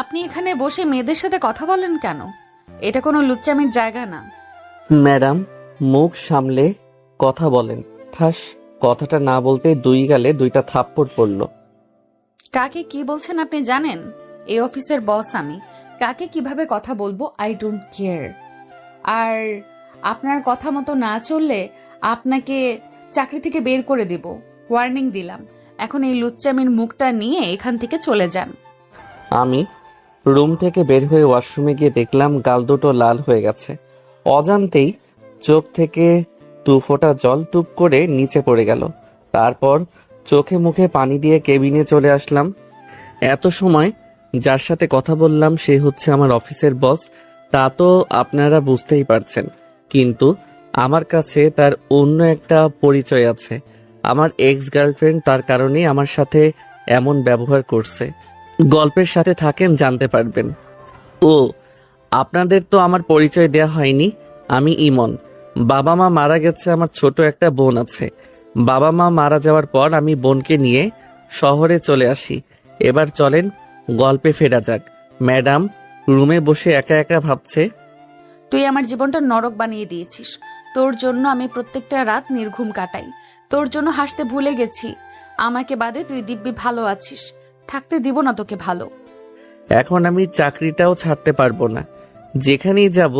আপনি এখানে বসে মেয়েদের সাথে কথা বলেন কেন? এটা কোনো লুচ্চামির জায়গা না। ম্যাডাম, মুখ সামলে কথা বলেন। ঠাস কথাটা না বলতে দুই গালে দুইটা থাপ্পড় পড়ল। কাকে কি বলছেন আপনি জানেন? এই অফিসের বস আমি। কাকে কিভাবে কথা বলবো আই ডোন্ট কেয়ার। আর আপনার কথা মতো না চললে আপনাকে চাকরি থেকে বের করে দেব। ওয়ার্নিং দিলাম। এখন এই লুচ্চামির মুখটা নিয়ে এখান থেকে চলে যান। আমি রুম থেকে বের হয়ে ওয়াশরুমে গিয়ে দেখলাম গাল দুটো লাল হয়ে গেছে। অজান্তেই চোখ থেকে দু ফোঁটা জল টুপ করে নিচে পড়ে গেল। তারপর চোখে মুখে পানি দিয়ে কেবিনে চলে আসলাম। এত সময় যার সাথে কথা বললাম সে হচ্ছে আমার অফিসের বস। তা তো আপনারা বুঝতেই পারছেন, কিন্তু আমার কাছে তার অন্য একটা পরিচয় আছে। আমার এক্স গার্লফ্রেন্ড তার কারণেই আমার সাথে এমন ব্যবহার করছে। গল্পের সাথে থাকেন, জানতে পারবেন। ও, আপনাদের তো আমার পরিচয় দেয়া হয়নি। আমি ইমন। বাবা মা মারা গেছে, আমার ছোট একটা বোন আছে। বাবা মা মারা যাওয়ার পর আমি বোনকে নিয়ে শহরে চলে আসি। এবার চলেন গল্পে ফেরা যাক। ম্যাডাম রুমে বসে একা একা ভাবছে। তুই আমার জীবনটা নরক বানিয়ে দিয়েছিস। তোর জন্য আমি প্রত্যেকটা রাত নির্ঘুম কাটাই। তোর জন্য হাসতে ভুলে গেছি। আমাকে বাদে তুই দিব্যি ভালো আছিস। থাকতে দিব না তোকে ভালো। এখন আমি চাকরিটাও ছাড়তে পারবো না। যেখানেই যাব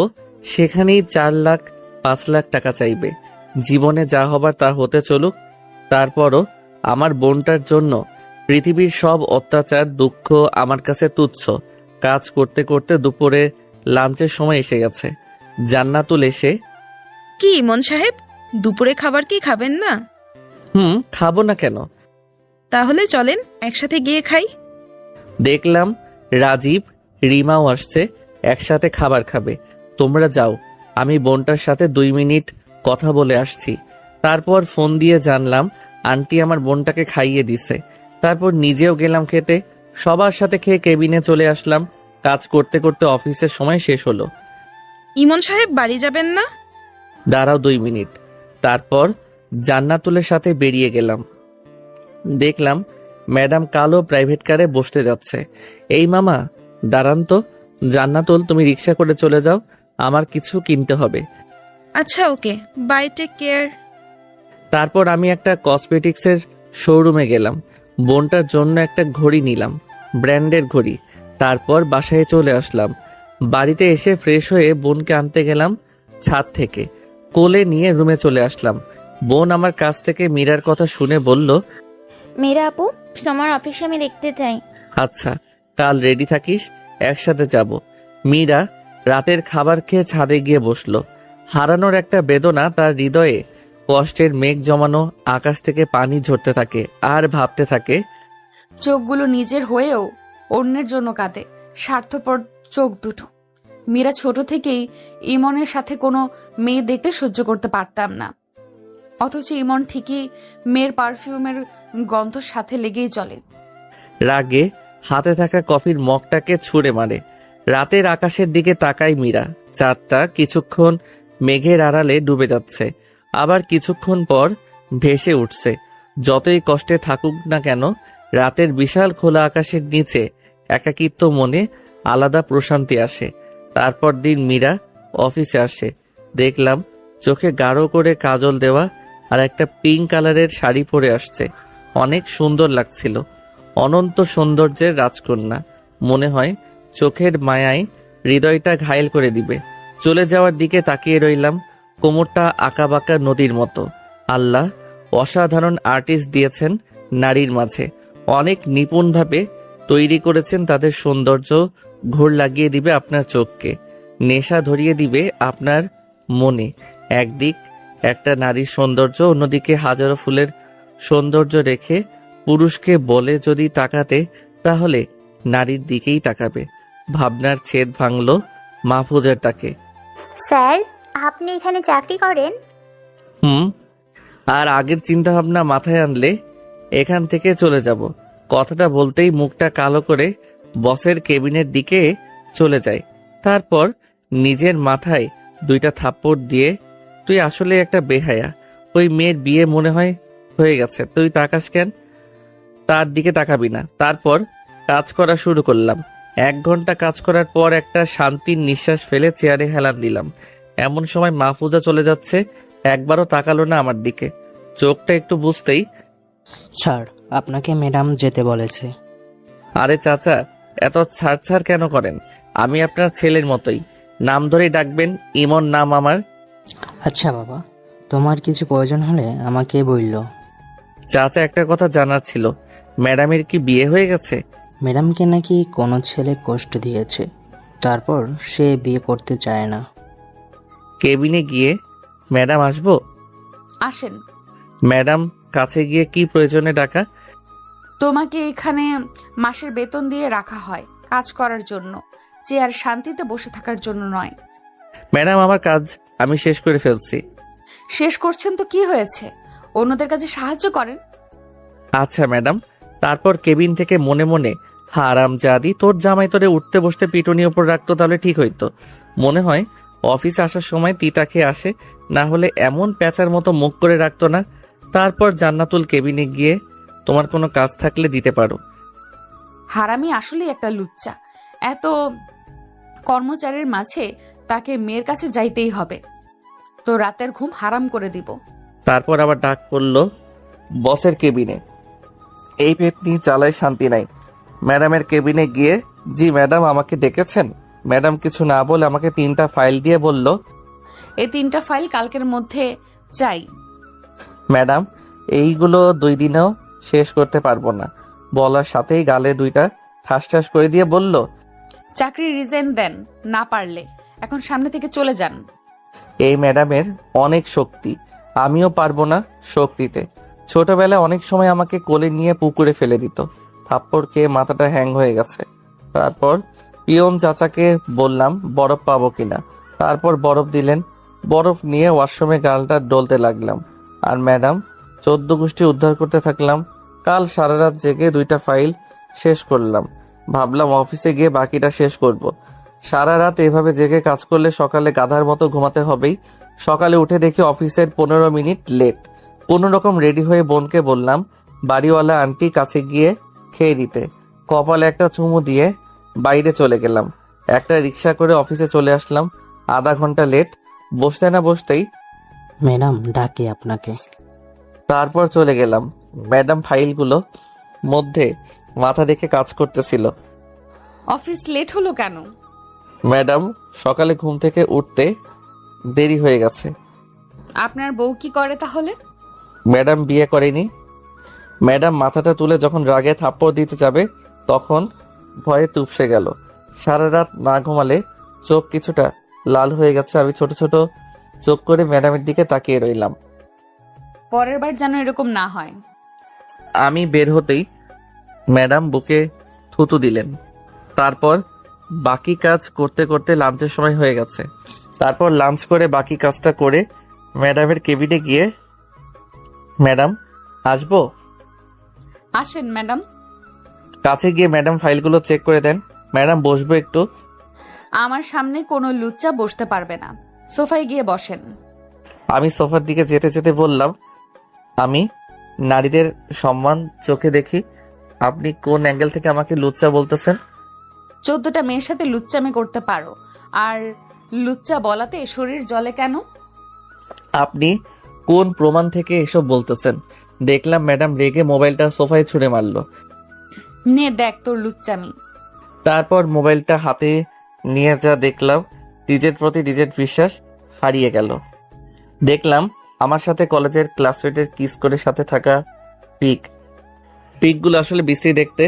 সেখানেই 4 লাখ 5 লাখ টাকা চাইবে। জীবনে যা হবার তা হতে চলুক। তারপরও আমার বোনটার জন্য পৃথিবীর সব অত্যাচার দুঃখ আমার কাছে তুচ্ছ। কাজ করতে করতে দুপুরে লাঞ্চের সময় এসে গেছে। জান্নাতুল এসে, কি ইমন সাহেব, দুপুরে খাবার কি খাবেন না? খাবো না কেন? তাহলে চলেন একসাথে গিয়ে খাই। দেখলাম রাজীব রিমাও আসছে, একসাথে খাবার খাবে। তোমরা যাও, আমি বোনটার সাথে 2 মিনিট কথা বলে আসছি। তারপর ফোন দিয়ে জানলাম আন্টি আমার বোনটাকে খাইয়ে দিছে। তারপর নিজেও গেলাম খেতে। সবার সাথে খেয়ে কেবিনে চলে আসলাম। কাজ করতে করতে অফিসের সময় শেষ হলো। ইমন সাহেব বাড়ি যাবেন না? দাঁড়াও 2 মিনিট। তারপর জান্নাতুলের সাথে বেরিয়ে গেলাম। দেখলাম ম্যাডাম কালো প্রাইভেট কারে বসতে যাচ্ছে। এই মামা দাঁড়ান তো। জান্নাতুল, তুমি রিক্সা করে চলে যাও, আমার কিছু কিনতে হবে। আচ্ছা ওকে, বাই, টেক কেয়ার। তারপর আমি একটা কসমেটিক্সের শোরুমে গেলাম। বোনটার জন্য একটা ঘড়ি নিলাম, ব্র্যান্ডের ঘড়ি। তারপর বাসায় চলে আসলাম। বাড়িতে এসে ফ্রেশ হয়ে বোনকে আনতে গেলাম ছাদ থেকে। কোলে নিয়ে রুমে চলে আসলাম। বোন আমার কাছ থেকে মীরার কথা শুনে বলল, মীরা আপু, তোমার অফিসে আমি দেখতে চাই। আচ্ছা, কাল রেডি থাকিস, একসাথে যাব। মীরা রাতের খাবার খেয়ে ছাদে গিয়ে বসলো। হারানোর একটা বেদনা তার হৃদয়ে কষ্টের মেঘ জমানো। আকাশ থেকে পানি ঝরতে থাকে আর ভাবতে থাকে। চোখগুলো নিজের হয়েও অন্যের জন্য কাঁদে। স্বার্থপর চোখ দুটো। মীরা ছোট থেকেই ইমনের সাথে কোনো মেয়ে দেখতে সহ্য করতে পারতাম না। অথচ ইমন ঠিকই মেয়ের পারফিউমের গন্ধ সাথে লেগেই চলে। রাগে হাতে থাকা কফির মগটাকে ছুঁড়ে মারে। রাতের আকাশের দিকে তাকায় মীরা। চাঁদটা কিছুক্ষণ মেঘের আড়ালে ডুবে যাচ্ছে, আবার কিছুক্ষণ পর ভেসে উঠছে। যতই কষ্টে থাকুক না কেন, রাতের বিশাল খোলা আকাশের নিচে একাকিত্ব মনে আলাদা প্রশান্তি আসে। তারপর দিন মীরা অফিসে আসে। দেখলাম চোখে গাঢ় করে কাজল দেওয়া আর একটা পিঙ্ক কালারের শাড়ি পরে আসছে। অনেক সুন্দর লাগছিল। অনন্ত সৌন্দর্যের রাজকন্যা। মনে হয় চোখের মায়ায় হৃদয়টা ঘায়েল করে দিবে। চলে যাওয়ার দিকে তাকিয়ে রইলাম। কোমরটা আঁকাবাঁকা নদীর মতো। আল্লাহ অসাধারণ আর্টিস্ট দিয়েছেন নারীর মাঝে। অনেক নিপুণভাবে তৈরি করেছেন। তাদের সৌন্দর্য ঘোর লাগিয়ে দিবে আপনার চোখকে, নেশা ধরিয়ে দিবে আপনার মনে। একদিক একটা নারীর সৌন্দর্য, অন্যদিকে হাজারো ফুলের সৌন্দর্য রেখে পুরুষকে বলে যদি তাকাতে, তাহলে নারীর দিকেই তাকাবে। ভাবনার ছেদ ভাঙল মাহফুজের তাকে। স্যার, আপনি এখানে চাকরি করেন? আর আগের চিন্তা ভাবনা মাথায় আনলে এখান থেকে চলে যাব। কথাটা বলতেই মুখটা কালো করে বসের কেবিনের দিকে চলে যায়। তারপর নিজের মাথায় 2টা থাপ্পড় দিয়ে, তুই আসলে একটা বেহায়া। ওই মেয়ের বিয়ে মনে হয় হয়ে গেছে, তুই তাকাস কেন? তার দিকে তাকাবি না। তারপর কাজ করা শুরু করলাম। 1 ঘন্টা কাজ করার পর একটা শান্তির নিঃশ্বাস ফেলে চেয়ারে হেলান দিলাম। এমন সময় মাহফুজা চলে যাচ্ছে, একবারও তাকালো না আমার দিকে। চোখটা একটু বুঝতেই, স্যার আপনাকে ম্যাডাম যেতে বলেছে। আরে চাচা, এত ছাড় কেন করেন? আমি আপনার ছেলের মতোই, নাম ধরেই ডাকবেন। ইমন নাম আমার। আচ্ছা বাবা, তোমার কিছু প্রয়োজন হলে আমাকে বললো। চাচা, একটা কথা জানার ছিল, ম্যাডামের কি বিয়ে হয়ে গেছে? ম্যাডামকে নাকি কোনো ছেলে কষ্ট দিয়েছে, তারপর সে বিয়ে করতে চায় না। কেবিনে গিয়ে ম্যাডাম আসবো? আসেন। ম্যাডাম কাছে গিয়ে কি প্রয়োজনে ডাকা? তোমাকে এখানে মাসের বেতন দিয়ে রাখা হয় কাজ করার জন্য, চেয়ার শান্তিতে বসে থাকার জন্য নয়। ম্যাডাম, আমার কাজ আমি শেষ করে ফেলছি। শেষ করছেন তো কি হয়েছে, অন্যদের কাছে সাহায্য করেন। আচ্ছা ম্যাডাম। তারপর কেবিন থেকে মনে মনে, হারামজাদি, তোর জামাই তোরে উঠতে বসতে পিটুনি ওপর রাখতো তাহলে ঠিক হইতো। মনে হয় অফিসে আসার সময় তিতা খেয়ে আসে, না হলে এমন প্যাঁচার মতো মুখ করে রাখতো না। তারপর জান্নাতুল কেবিনে গিয়ে, তোমার কোনো কাজ থাকলে দিতে পারো। হারামি আসলেই একটা লুচ্চা। এত কর্মচারীর মাঝে তাকে মেয়ের কাছে যাইতেই হবে। তো রাতের ঘুম হারাম করে দিব। তারপর আবার ডাক পড়ল বসের কেবিনে। এই পেতনি চালায় শান্তি নাই। ম্যাডামের কেবিনে গিয়ে, জি ম্যাডাম আমাকে ডেকেছেন? ম্যাডাম কিছু না বলে আমাকে 3টা ফাইল দিয়ে বলল, এই 3টা ফাইল কালকের মধ্যে চাই। ম্যাডাম এইগুলো 2 দিনেও শেষ করতে পারবো না। বলার সাথেই গালে 2টা ঠাস করে দিয়ে বলল, চাকরি রিজাইন দেন না পারলে, এখন সামনে থেকে চলে যান। এই ম্যাডামের অনেক শক্তি, আমিও পারবো না শক্তিতে। ছোটবেলায় অনেক সময় আমাকে কোলে নিয়ে পুকুরে ফেলে দিত, থাপ্পড় খেয়ে মাথাটা হ্যাং হয়ে গেছে। তারপর পিয়ন চাচাকে বললাম বরফ পাবো কিনা। তারপর বরফ দিলেন। বরফ নিয়ে ওয়াশরুমে গালটা ডলতে লাগলাম, আর ম্যাডাম 14 গোষ্ঠী উদ্ধার করতে থাকলাম। কাল সারা রাত জেগে 2টা ফাইল শেষ করলাম। ভাবলাম অফিসে গিয়ে বাকিটা শেষ করব। সারা রাত এভাবে জেগে কাজ করলে সকালে গাধার মতো ঘুমাতে হবেই। সকালে উঠে দেখি অফিসের 15 মিনিট লেট। কোনো রকম রেডি হয়ে বোনকে বললাম বাড়িওয়ালা আন্টি কাছে গিয়ে খেয়ে দিতে। কপালে একটা চুমু দিয়ে বাইরে চলে গেলাম। একটা রিক্সা করে অফিসে চলে আসলাম। আধা ঘন্টা লেট। বসতে না বসতেই ম্যাডাম ডাকে আপনাকে। তারপর চলে গেলাম। ম্যাডাম ফাইলগুলো মধ্যে মাথা রেখে কাজ করতেছিল। অফিস লেট হলো কেন? ম্যাডাম সকালে ঘুম থেকে উঠতে দেরি হয়ে গেছে। আপনার বউ কি করে তাহলে? ম্যাডাম বিয়ে করেনি। ম্যাডাম মাথাটা তুলে যখন রাগে থাপ্পড় দিতে যাবে, তখন ভয়ে চুপসে গেল। সারা রাত না ঘুমালে চোখ কিছুটা লাল হয়ে গেছে। আমি ছোট ছোট চোখ করে ম্যাডামের দিকে তাকিয়ে রইলাম। পরের বার যেন এরকম না হয়। আমি বের হতেই ম্যাডাম বুকে থুতু দিলেন। তারপর বাকি কাজ করতে করতে লাঞ্চের সময় হয়ে গেছে। তারপর লাঞ্চ করে বাকি কাজটা করে ম্যাডামের কেবিনে গিয়ে, ম্যাডাম আসবো? আসেন ম্যাডাম। কাছে গিয়ে ম্যাডাম ফাইলগুলো চেক করে দেন। ম্যাডাম বসবো একটু? আমার সামনে কোনো লুচ্চা বসতে পারবে না, সোফায় গিয়ে বসেন। আমি সোফার দিকে যেতে যেতে বললাম, আমি নারীদের সম্মান চোখে দেখি। আপনি কোন অ্যাঙ্গেল থেকে আমাকে লুচ্চা বলতেছেন? 14টা মেয়ের সাথে লুচ্চামি করতে পারো, আর লুচ্চা বলাতে শরীর জ্বলে কেন? আপনি কোন প্রমাণ থেকে এসব বলতেছেন? দেখলাম ম্যাডাম রেগে মোবাইলটা সোফায় ছুঁড়ে মারলো। নে দেখ তোর লুচ্চামি। তারপর মোবাইলটা হাতে নিয়ে যা দেখলাম, নিজের প্রতি নিজের বিশ্বাস হারিয়ে গেল। দেখলাম আমার সাথে কলেজের ক্লাসমেটের কিস করে সাথে থাকা পিকগুলো আসলে বিশ্রী দেখতে,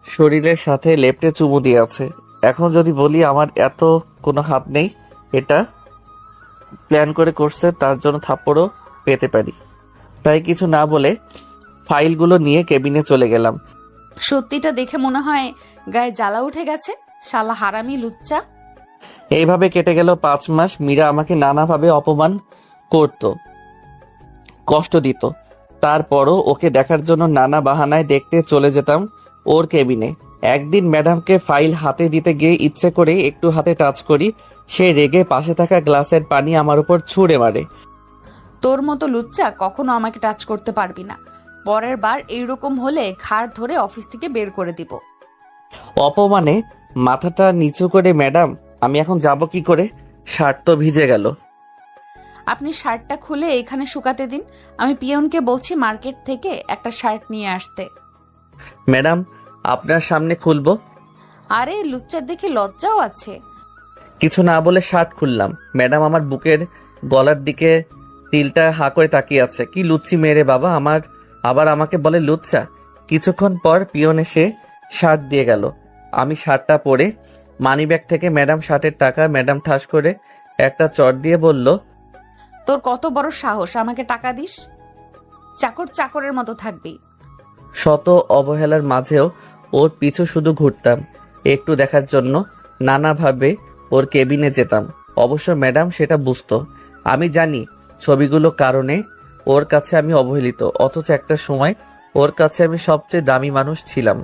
শরীরের সাথে লেপটে চুমু দিয়ে আছে। এখন যদি বলি আমার এত কোনো হাত নেই, এটা প্ল্যান করে করছে, তার জন্য থাপ্পড়ও পেতে পারি। তাই কিছু না বলে ফাইলগুলো নিয়ে কেবিনে চলে গেলাম। সত্যিটা দেখে মনে হয় গায়ে জ্বালা উঠে গেছে। শালা হারামি লুচ্চা। এইভাবে কেটে গেল 5 মাস। মীরা আমাকে নানাভাবে অপমান করত, কষ্ট দিত। তারপরও ওকে দেখার জন্য নানা বাহানায় দেখতে চলে যেতাম ওর কেবিনে। একদিন ম্যাডামকে ফাইল হাতে দিতে গিয়ে ইচ্ছে করে একটু হাতে টাচ করি, সে রেগে পাশে থাকা গ্লাসের পানি আমার উপর ছুঁড়ে মারে। তোর মতো লুচ্চা কখনো আমাকে টাচ করতে পারবি না। পরের বার এইরকম হলে ঘাড় ধরে অফিস থেকে বের করে দিব। অপমানে মাথাটা নিচু করে, ম্যাডাম আমি এখন যাব কি করে? শার্ট তো ভিজে গেল। আপনি শার্টটা খুলে এখানে শুকাতে দিন। আমি পিয়নকে বলছি মার্কেট থেকে একটা শার্ট নিয়ে আসতে। ম্যাডাম আপনার সামনে খুলবো? আরে লুচ্চার দেখে লজ্জাও আছে। কিছু না বলে শার্ট খুললাম। ম্যাডাম আমার বুকের গলার দিকে তিলটা হা করে তাকিয়ে আছে। কি লুচ্ছি মেরে বাবা, আবার আমাকে বলে লুচ্চা। কিছুক্ষণ পর পিয়ন এসে শার্ট দিয়ে গেল। আমি শার্টটা পরে মানিব্যাগ থেকে ম্যাডাম শার্টের টাকা, ম্যাডাম ঠাস করে একটা চট দিয়ে বলল, তোর কত বড় সাহস আমাকে টাকা দিস? চাকরের মতো থাকবি। শত অবহেলার মাঝেও ওর পিছু শুধু ঘুরতাম একটু দেখার জন্য। নানাভাবে ওর কেবিনে যেতাম। অবশ্য ম্যাডাম সেটা বুঝতো। আমি জানি ছবিগুলো কারণে ওর কাছে আমি অবহেলিত, অথচ একটা সময় ওর কাছে আমি সবচেয়ে দামি মানুষ ছিলাম।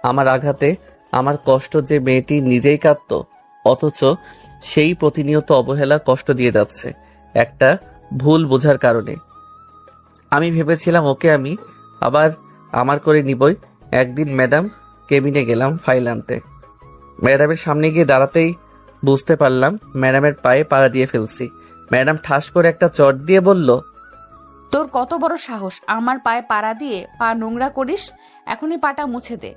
আমার আঘাতে, আমার কষ্ট যে মেয়েটি নিজেই কাঁদত, অথচ সেই প্রতিনিয়ত অবহেলা কষ্ট দিয়ে যাচ্ছে একটা ভুল বোঝার কারণে। আমি ভেবেছিলাম ওকে আমি আবার আমার করে নিবই। একদিন ম্যাডাম কেবিনে গেলাম ফাইল আনতে। ম্যাডামের সামনে গিয়ে দাঁড়াতেই বুঝতে পারলাম ম্যাডামের পায়ে পাড়া দিয়ে ফেলছি। ম্যাডাম ঠাস করে একটা চট দিয়ে বলল, তোর কত বড় সাহস আমার পায়ে পাড়া দিয়ে পা নোংরা করিস? এখনই পাটা মুছে দে।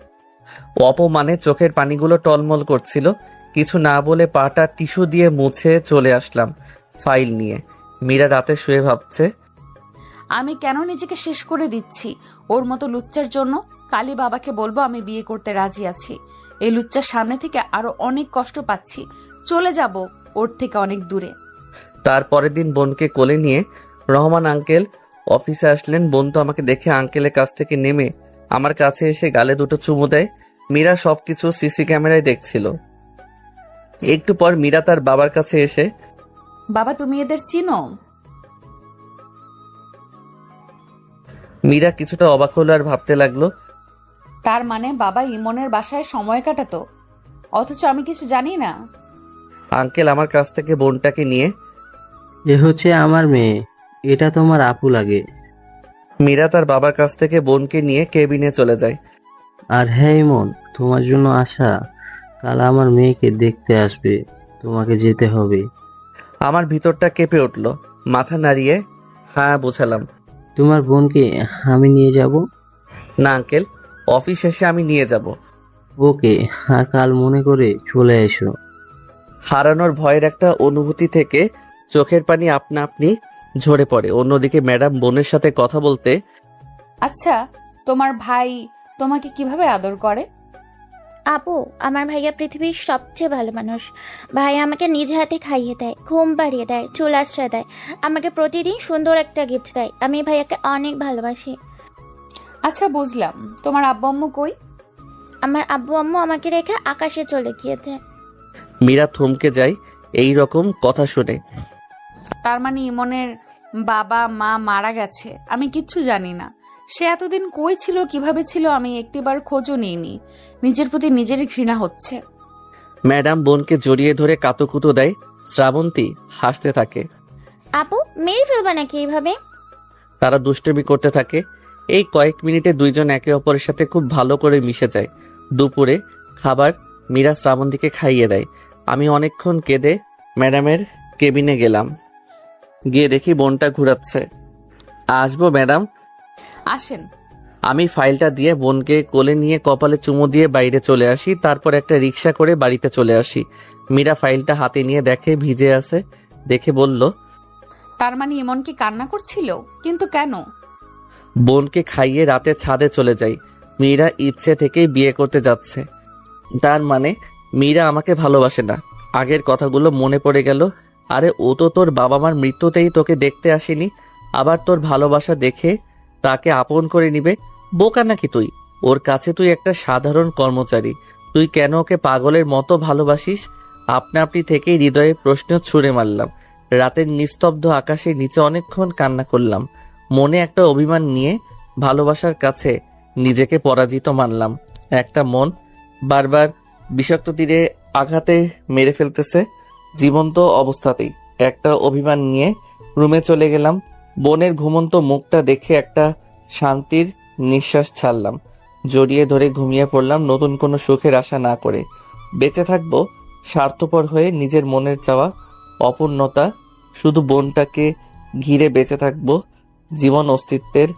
অপমানে চোখের পানিগুলো টলমল করছিল। কিছু না বলে পাটা টিস্যু দিয়ে মুছে চলে আসলাম ফাইল নিয়ে। মীরা রাতে শুয়ে ভাবছে, আমি কেন নিজেকে শেষ করে দিচ্ছি ওর মতো লুচ্চার জন্য? কালী বাবাকে বলবো আমি বিয়ে করতে রাজি আছি। এই লুচ্চার সামনে থেকে আরো অনেক কষ্ট পাচ্ছি। চলে যাব ওর থেকে অনেক দূরে। তার পরের দিন বোনকে কোলে নিয়ে রহমান আঙ্কেল অফিসে আসলেন। বোন তো আমাকে দেখে আঙ্কেলের কাছ থেকে নেমে আমার কাছে এসে গালে দুটো চুমু দেয়। মীরা সবকিছু সিসি ক্যামেরায় দেখছিল। একটু পর মীরা তার বাবার কাছে এসে, বাবা তুমি এদের চিনো? মীরা কিছুটা অবাক হলো আর ভাবতে লাগলো, তার মানে বাবা ইমনের বাসায় সময় কাটাতো, অথচ আমি কিছু জানি না। আঙ্কেল আমার কাছ থেকে বোনটাকে নিয়ে, এ হচ্ছে আমার মেয়ে, এটা তোমার আপু লাগে। মীরা তার বাবার কাছ থেকে বোনকে নিয়ে কেবিনে চলে যায়। আর হ্যাঁ ইমন, তোমার জন্য আশা কাল আমার মেয়েকে দেখতে আসবে, তোমাকে যেতে হবে। আমার ভিতরটা কেঁপে উঠল। মাথা নাড়িয়ে হ্যাঁ বোঝালাম। তোমার বোনকে আমি নিয়ে যাব। না আঙ্কেল, অফিস শেষে আমি নিয়ে যাব। ওকে, আর কাল মনে করে চলে এসো। হারানোর ভয়ের একটা অনুভূতি থেকে চোখের পানি আপনা আপনি ঝরে পড়ে। অন্যদিকে ম্যাডাম বোনের সাথে কথা বলতে, আচ্ছা তোমার ভাই তোমাকে কিভাবে আদর করে? আপু, আমার ভাইয়া পৃথিবীর সবচেয়ে ভালো মানুষ। ভাইয়া আমাকে নিজ হাতে খাইয়ে দেয়, ঘুম পাড়িয়ে দেয়, চুল আশ্রয় দেয়, আমাকে প্রতিদিন সুন্দর একটা গিফট দেয়। আমি ভাইয়াকে অনেক ভালোবাসি। আচ্ছা বুঝলাম, তোমার আব্বু আম্মু কই? আমার আব্বু আম্মু আমাকে রেখে আকাশে চলে গিয়েছে। মীরা থমকে যায় এই রকম কথা শুনে। তার মানে ইমনের বাবা মা মারা গেছে, আমি কিচ্ছু জানি না। সে এতদিন কই ছিল, কিভাবে ছিল, আমি একটিবার খোঁজও নিইনি। নিজের প্রতি নিজেরই ঘৃণা হচ্ছে। ম্যাডাম বোনকে জড়িয়ে ধরে কাতুকুতু দেয়। শ্রাবন্তী হাসতে থাকে। আপু, মেরে ফেলবা নাকি এইভাবে? তারা দুষ্টুমি করতে থাকে। এই কয়েক মিনিটে দুইজন একে অপরের সাথে খুব ভালো করে মিশে যায়। দুপুরে খাবার মীরা শ্রাবন্তীকে খাইয়ে দেয়। আমি অনেকক্ষণ কেঁদে ম্যাডামের কেবিনে গেলাম। গিয়ে দেখি বোনটা ঘুরাচ্ছে। আসবো ম্যাডাম? আসেন। আমি ফাইলটা দিয়ে বোনকে কোলে নিয়ে কপালে চুমু দিয়ে বাইরে চলে আসি। তারপর একটা রিক্সা করে বাড়িতে চলে আসি। মীরা ফাইলটা হাতে নিয়ে দেখে ভিজে আছে। দেখে বলল, তার মানে ইমন কি কান্না করছিল? কিন্তু কেন? বোনকে খাইয়ে রাতে ছাদে চলে যাই। মীরা ইচ্ছে থেকেই বিয়ে করতে যাচ্ছে। তার মানে মীরা আমাকে ভালোবাসে না। আগের কথাগুলো মনে পড়ে গেল। আরে ও তো তোর বাবা মার মৃত্যুতেই তোকে দেখতে আসেনি, আবার তোর ভালোবাসা দেখে তাকে আপন করে নিবে। বোকা নাকি তুই? ওর কাছে তুই একটা সাধারণ কর্মচারী। তুই কেন ওকে পাগলের মতো ভালোবাসিস? আপনা আপনি থেকেই হৃদয়ে প্রশ্ন ছুঁড়ে মারলাম। রাতের নিস্তব্ধ আকাশে নিচে অনেকক্ষণ কান্না করলাম। মনে একটা অভিমান নিয়ে ভালোবাসার কাছে নিজেকে পরাজিত মানলাম। একটা মন বারবার বিষাক্ত তীরে আঘাতে মেরে ফেলতেছে জীবন্ত অবস্থাতেই। একটা অভিমান নিয়ে রুমে চলে গেলাম। বোনের ঘুমন্ত মুখটা দেখে একটা শান্তির নিঃশ্বাস ছাড়লাম। জড়িয়ে ধরে ঘুমিয়ে পড়লাম নতুন কোনো সুখের আশা না করে। বেঁচে থাকবো স্বার্থপর হয়ে, নিজের মনের চাওয়া অপূর্ণতা, শুধু বোনটাকে ঘিরে বেঁচে থাকবো জীবন অস্তিত্বের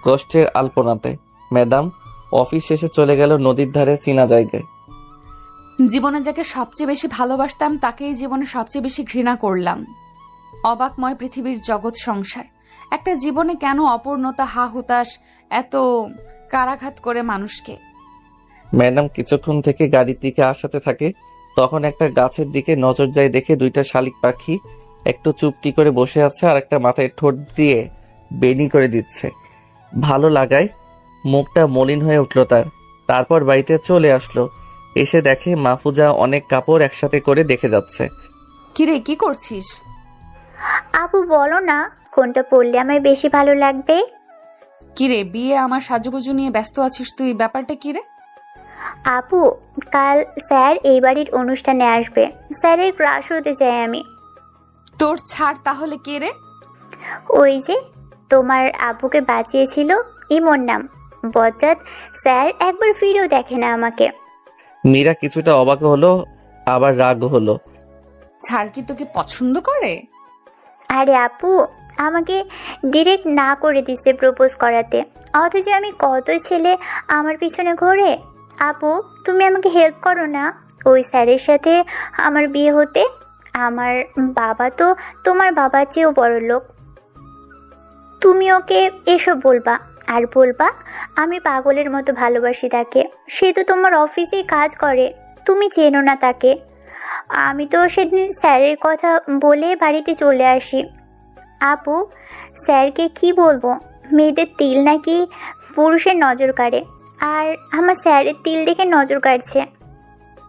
কষ্টের আলপনাতে। ম্যাডাম অফিস শেষে চলে গেল নদীর ধারে চেনা জায়গায়। জীবনে যাকে সবচেয়ে বেশি ভালোবাসতাম তাকেই জীবনে সবচেয়ে বেশি ঘৃণা করলাম। অবাকময় পৃথিবীর জগৎ সংসার। একটা জীবনে কেন অপূর্ণতা, হা হুতাশ এত কারাঘাত করে মানুষকে। ম্যাডাম কিছুক্ষণ থেকে গাড়ির দিকে আসাতে থাকে, তখন একটা গাছের দিকে নজর যায়, দেখে দুইটা শালিক পাখি একটু চুপটি করে বসে আছে আর একটা মাথায় ঠোঁট দিয়ে বেনি করে দিচ্ছে। ভালো লাগায় মুখটা মলিন হয়ে উঠল তার। তারপর বাড়িতে চলে আসলো। এসে দেখে মাহফুজা অনেক কাপড় একসাথে করে দেখে যাচ্ছে। কিরে, কি করছিস? আপু বলো না কোনটা পরলে আমায় বেশি ভালো লাগবে। কিরে, বিয়ে আমার সাজুগুজু নিয়ে ব্যস্ত আছিস তুই, ব্যাপারটা কিরে? আপু কাল স্যার এই বাড়ির অনুষ্ঠানে আসবে, স্যারের ক্রাশ হতে চাই আমি। তোর ছাড়, তাহলে কে রে? ওই যে তোমার আব্বুকে বাঁচিয়েছিল, ইমন নাম, বজ্জাত। স্যার একবার ফিরেও দেখে না আমাকে। মীরা কিছুটা অবাক হলো, আবার রাগ হলো। ছাড় কি তোকে পছন্দ করে? আরে আপু আমাকে ডিরেক্ট না করে দিছে প্রপোজ করাতে, অথচ আমি কত ছেলে আমার পিছনে ঘোরে। আপু তুমি আমাকে হেল্প করো না ওই স্যারের সাথে আমার বিয়ে হতে। আমার বাবা তো তোমার বাবার চেয়েও বড় লোক। তুমি ওকে এসব বলবা আর বলবা আমি পাগলের মতো ভালোবাসি তাকে। সে তো তোমার অফিসেই কাজ করে, তুমি চেনো না তাকে। আমি তো সেদিন স্যারের কথা বলে বাড়িতে চলে আসি। আপু স্যারকে কি বলবো, মেয়েদের তিল নাকি পুরুষের নজর কাড়ে, আর আমার স্যারের তিল দেখে নজর কাড়ছে।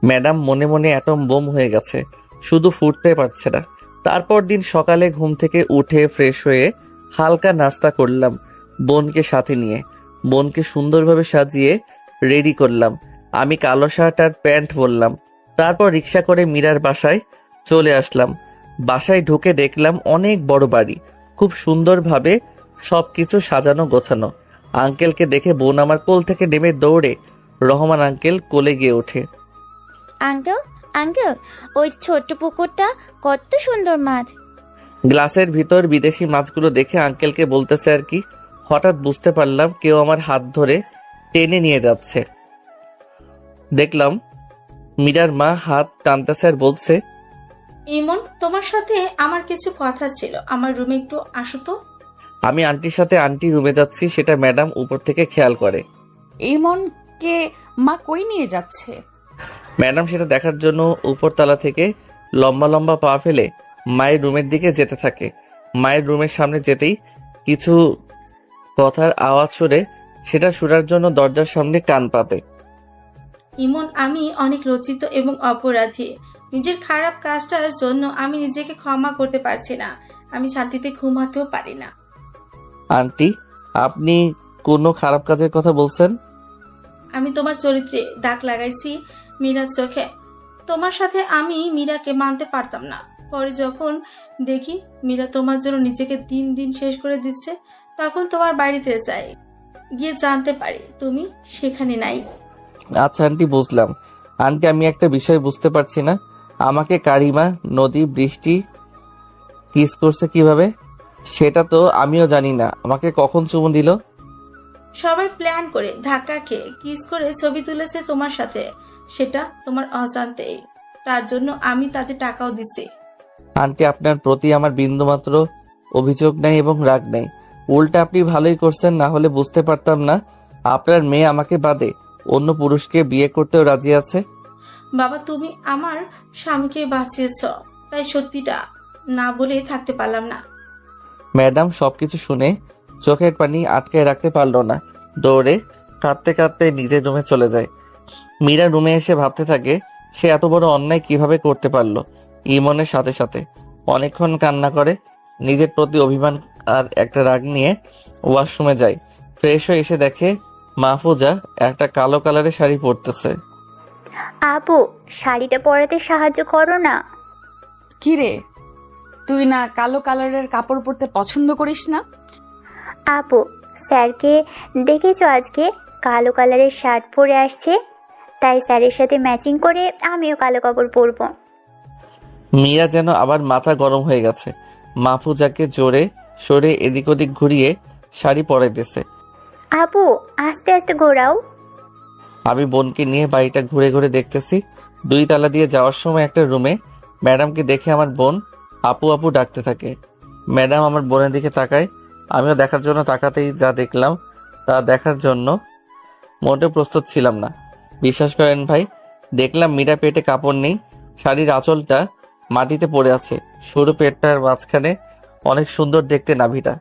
ম্যাডাম মনে মনে অ্যাটম বোম হয়ে গেছে, শুধু ফুটতে পারছে না। তারপর দিন সকালে ঘুম থেকে উঠে ফ্রেশ হয়ে হালকা নাস্তা করলাম বোনকে সাথে নিয়ে। বোনকে সুন্দরভাবে সাজিয়ে রেডি করলাম। আমি কালো শার্ট আর প্যান্ট পরলাম। তারপর রিক্সা করে মীরার বাসায় চলে আসলাম। বাসায় ঢুকে দেখলাম অনেক বড় বাড়ি, খুব সুন্দরভাবে সবকিছু সাজানো গোছানো। আঙ্কেলকে দেখে বোন আমার কোল থেকে নেমে দৌড়ে রহমান আঙ্কেল কোলে গিয়ে ওঠে। আঙ্কেল, আঙ্কেল, ওই ছোট্ট পুকুরটা কত সুন্দর মাছ। গ্লাসের ভিতর বিদেশি মাছগুলো দেখে আঙ্কেলকে বলতেছে আর কি। হঠাৎ বুঝতে পারলাম কেউ আমার হাত ধরে টেনে নিয়ে যাচ্ছে। দেখলাম মীরার মা হাত টানতেছে আর বলছে, ইমন, তোমার সাথে আমার কিছু কথা ছিল, আমার রুমে একটু আসো তো। আমি আন্টির সাথে আন্টি রুমে যাচ্ছি, সেটা ম্যাডাম উপর থেকে খেয়াল করে। এই মনকে মা কই নিয়ে যাচ্ছে? ম্যাডাম সেটা দেখার জন্য উপরতলা থেকে লম্বা লম্বা পা ফেলে মায়ের রুমের দিকে যেতে থাকে। মায়ের রুমের সামনে যেতেই কিছু কথার আওয়াজ শুনে সেটা শোনার জন্য দরজার সামনে কান পাতে। ইমন, আমি অনেক লজ্জিত এবং অপরাধী। নিজের খারাপ কাজটার জন্য আমি নিজেকে ক্ষমা করতে পারছি না। আমি শান্তিতে ঘুমাতেও পারি না। আন্টি, আপনি কোনো খারাপ কাজের কথা বলছেন? আমি তোমার চরিত্রে দাগ লাগাইছি মীরার চোখে। তোমার সাথে আমি মীরাকে মানতে পারতাম না। পরে যখন দেখি মীরা তোমার জন্য নিজেকে দিন দিন শেষ করে দিচ্ছে, তখন তোমার বাড়িতে যাই, গিয়ে জানতে পারি তুমি সেখানে নাই। আচ্ছা আন্টি, বুঝলাম। আন্টি, আমি একটা বিষয় বুঝতে পারছি না, আমাকে কারিমা, নদী, বৃষ্টি কিস করছে কিভাবে সেটা তো আমিও জানি না। আমাকে কখন চুমু দিল? সবাই প্ল্যান করে ধাক্কা খেয়ে কিস করে ছবি তুলেছে তোমার সাথে, সেটা তোমার অজান্তেই। তার জন্য আমি তাতে টাকাও দিছি। আন্টি, আপনার প্রতি আমার বিন্দুমাত্র অভিযোগ নেই এবং রাগ নেই। উল্টা আপনি ভালোই করছেন, না হলে বুঝতে পারতাম না আপনার মেয়ে আমাকে বাদে অন্য পুরুষকে বিয়ে করতেও রাজি আছে। বাবা, তুমি আমার স্বামীকে বাঁচিয়েছ, তাই সত্যিটা না বলে থাকতে পারলাম না। ম্যাডাম সবকিছু শুনে চোখের পানি আটকায় রাখতে পারল না, দৌড়ে কাঁদতে কাঁদতে নিজের রুমে চলে যায়। মীরা রুমে এসে ভাবতে থাকে সে এত বড় অন্যায় কিভাবে করতে পারলো। ইমনের সাথে সাথে অনেকক্ষণ কান্না করে, নিজের প্রতি অভিমান আর একটা রাগ নিয়ে ওয়াশরুমে যায়। ফ্রেশ হয়ে এসে দেখে মাহফুজা একটা কালো কালারের শাড়ি পরতেছে। আপু শাড়িটা পরাতে সাহায্য করো না। কিরে, তুই না কালো কালারের কাপড় পরতে পছন্দ করিস না? আপু স্যারকে দেখেছো আজকে? কালো কালারের শার্ট পরে আসছে, তাই স্যারের সাথে ম্যাচিং করে আমিও কালো কাপড় পরবো। মীরা যেন আবার মাথা গরম হয়ে গেছে। মাহফুজাকে জোরে সরে এদিক ওদিক ঘুরিয়ে শাড়ি পরাইতেছে। আপু আস্তে আস্তে ঘোরাও। আমি বোনকে নিয়ে বাড়িটা ঘুরে ঘুরে দেখতেছি। 2 তালা দিয়ে যাওয়ার সময় একটা রুমে ম্যাডামকে দেখে আমার বোন আপু আপু ডাকতে থাকে। ম্যাডাম আমার বোনের দিকে তাকায়। আমিও দেখার জন্য তাকাতেই যা দেখলাম তা দেখার জন্য মোটেও প্রস্তুত ছিলাম না। বিশ্বাস করেন ভাই, দেখলাম মীরা পেটে কাপড় নেই, শাড়ির আঁচলটা মাটিতে পড়ে আছে, সরু পেটটার মাঝখানে অনেক সুন্দর দেখতে নাভিটা।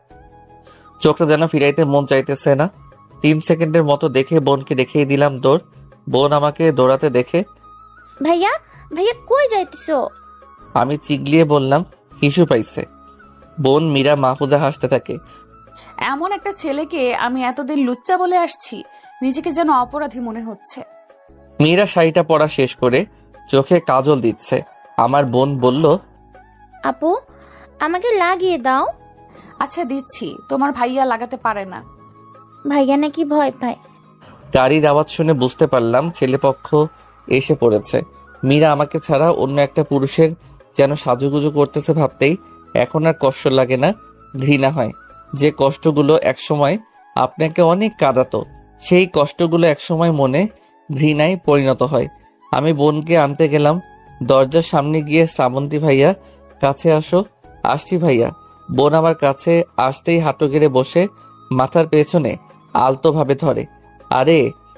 চোখটা যেন ফিরাইতে মন চাইতেছে না। 3 সেকেন্ডের মতো দেখে বোনকে দেখিয়ে দিলাম দৌড়। বোন আমাকে দৌড়াতে দেখে ভাইয়া ভাইয়া কই যাইতেছো? আমি চিগলিয়ে বললাম হিসু পাইছে। বোন, মীরা, মাহফুজা হাসতে থাকে। এমন একটা ছেলেকে আমি এতদিন লুচ্চা বলে আসছি, নিজেকে যেন অপরাধী মনে হচ্ছে। মীরা শাড়িটা পরা শেষ করে চোখে কাজল দিচ্ছে। আমার বোন বলল, আপু আমাকে লাগিয়ে দাও। আচ্ছা দিচ্ছি, তোমার ভাইয়া লাগাতে পারে না। ভাইয়া নাকি ভয় পায়। গাড়ির আওয়াজ শুনে বুঝতে পারলাম ছেলেপক্ষ এসে পড়েছে। মীরা আমাকে ছাড়া অন্য একটা পুরুষের যেন সাজুগুজু করতেছে ভাবতেই এখন আর কষ্ট লাগে না, ঘৃণা হয়। যে কষ্টগুলো একসময় আপনাকে অনেক কাঁদাতো, সেই কষ্টগুলো একসময় মনে ঘৃণায় পরিণত হয়। আমি বোনকে আনতে গেলাম। দরজার সামনে গিয়ে শ্রাবন্তী ভাইয়া কাছে আসো। আসছি ভাইয়া। বোন আমার কাছে আসতেই হাঁটু গেড়ে বসে মাথার পেছনে আলতো ভাবে ধরে। আরে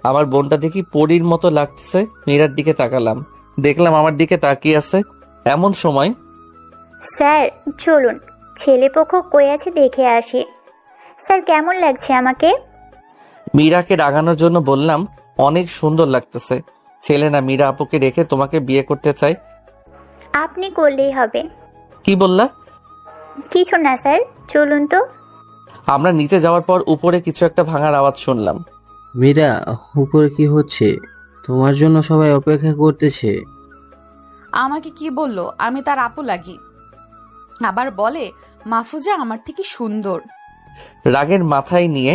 আমার বোনটা দেখি পরীর মতো লাগছে। মীরার দিকে তাকালাম, দেখলাম আমার দিকে তাকিয়ে আছে। এমন সময় স্যার চলুন, ছেলেপক্ষ কই আছে দেখে আসি। স্যার কেমন লাগছে আমাকে? মীরাকে রাগানোর জন্য বললাম, অনেক সুন্দর লাগতেছে। ছেলে না, মীরা আপুকে রেখে তোমাকে বিয়ে করতে চাই। আপনি করলেই হবে। কি বললা? কিছু না স্যার, চলুন তো। আমরা নিচে যাওয়ার পর উপরে কিছু একটা ভাঙার আওয়াজ শুনলাম। মীরা, উপরে কি হচ্ছে? তোমার জন্য সবাই অপেক্ষা করতেছে। আমাকে কি বললো আমি তার আপু লাগি, আবার বলে মাহফুজা আমার থেকে সুন্দর। রাগের মাথায় নিয়ে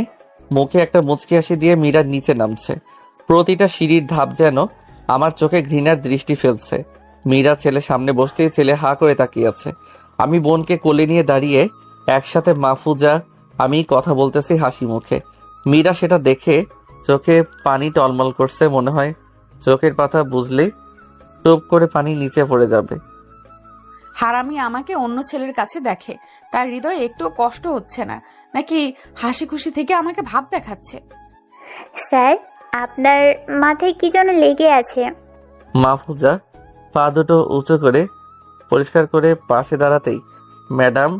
মুখে একটা মুচকি হাসি দিয়ে মীরা নিচে নামছে। প্রতিটা সিঁড়ির ধাপ যেন আমার চোখে ঘৃণার দৃষ্টি ফেলছে। মীরা ছেলে সামনে বসতেই ছেলে হা করে তাকিয়ে আছে। আমি বোনকে কোলে নিয়ে দাঁড়িয়ে একসাথে মাহফুজা আমি কথা বলতেছি হাসি মুখে। মীরা সেটা দেখে চোখে পানি টলমল করছে, মনে হয় চোখের পাতা বুঝলেই টুপ করে পানি নিচে পড়ে যাবে। হারামি আমাকে অন্য ছেলের কাছে দেখে, তার হৃদয়ে একটু কষ্ট হচ্ছে না নাকি হাসি খুশি থেকে আমাকে ভাব দেখাচ্ছে? স্যার আপনার মাথায় কি যেন লেগে আছে। মাহফুজা পা দুটো উঁচু করে পরিষ্কার করে পাশে দাঁড়াতেই ম্যাডাম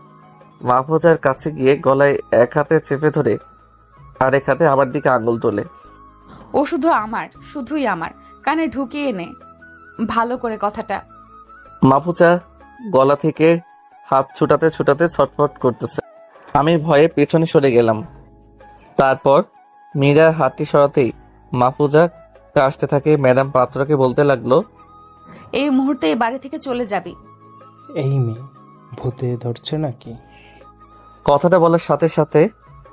মাহফুজার কাছে গিয়ে গলায় এক হাতে চেপে ধরে আর এক হাতে আমার দিকে আঙুল তোলে। ও শুধু আমার, শুধুই আমার, কানে ঢুকিয়ে নে ভালো করে কথাটা। মাহফুজা গলা থেকে হাত ছুটাতে ছুটাতে ছটফট করতেছে। আমি ভয়ে পেছনে সরে গেলাম। তারপর মীরা হাতটি সরাতেই মাহফুজা কাশতে থাকে। ম্যাডাম পাত্রকে বলতে লাগলো, এই মুহূর্তে এই বাড়ি থেকে চলে যাবি। এই মেয়ে ভূতে ধরছে নাকি? কথাটা বলার সাথে সাথে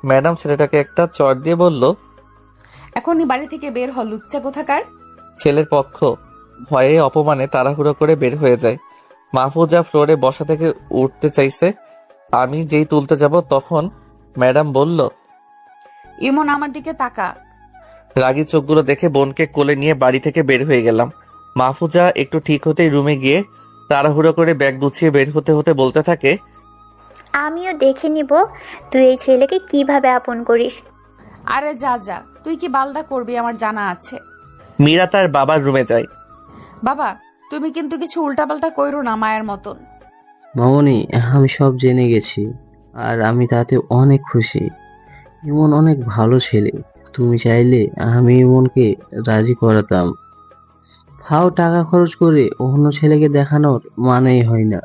ম্যাডাম ছেলেটাকে একটা চড় দিয়ে বলল, এখনই বাড়ি থেকে বের হ লুচ্চা কোথাকার। ছেলের পক্ষ ভয়ে অপমানে তাড়াহুড়ো করে বের হয়ে যায়। মাহফুজা ফ্লোরে বসা থেকে উঠতে চাইছে। আমি যেই তুলতে যাব তখন ম্যাডাম বলল, ইমন আমার দিকে তাকা। রাগী চোখগুলো দেখে বোনকে কোলে নিয়ে বাড়ি থেকে বের হয়ে গেলাম। মাহফুজা একটু ঠিক হতেই রুমে গিয়ে তাড়াহুড়ো করে ব্যাগ গুছিয়ে বের হতে হতে বলতে থাকে, আমিও দেখে নিব তুই এই ছেলেকে কিভাবে আপন করিস। আরে যা যা, তুই কি বালডা করবি আমার জানা আছে। মীরা তার বাবার রুমে যায়। বাবা তুমি কিন্তু কিছু উল্টাপাল্টা কইরো না মায়ের মতন। মামনি, আমি সব জেনে গেছি আর আমি তাতে অনেক খুশি। ইমন অনেক ভালো ছেলে। তুমি চাইলে আমি ইমনকে রাজি করাতাম। ফাও টাকা খরচ করে অন্য ছেলেকে দেখানোর মানেই হয় না।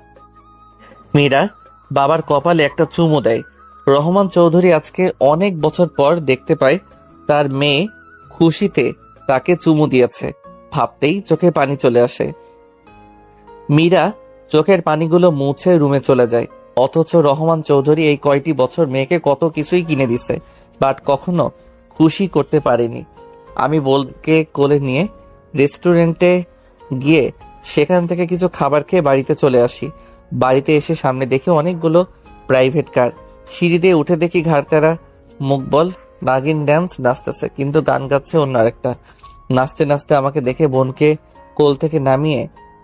মীরা বাবার কপালে একটা চুমু দেয়। রহমান চৌধুরী আজকে অনেক বছর পর দেখতে পায় তার মেয়ে খুশিতে তাকে চুমু দিয়েছে। ভাবতেই চোখে পানি চলে আসে। মীরা চোখের পানিগুলো মুছে রুমে চলে যায়। অথচ রহমান চৌধুরী এই কয়টি বছর মেয়েকে কত কিছুই কিনে দিছে, বাট কখনো খুশি করতে পারেনি। আমি বোনকে কোলে নিয়ে রেস্টুরেন্টে গিয়ে সেখান থেকে কিছু খাবার খেয়ে বাড়িতে চলে আসি। বাড়িতে এসে সামনে দেখি অনেকগুলো প্রাইভেট কার। সিঁড়ি দিয়ে উঠে দেখি ঘাড়তারা মুকবল নাগিন ড্যান্স নাচতেছে, কিন্তু গান গাচ্ছে অন্য আরেকটা। নাচতে নাচতে আমাকে দেখে বোনকে কোল থেকে নামিয়ে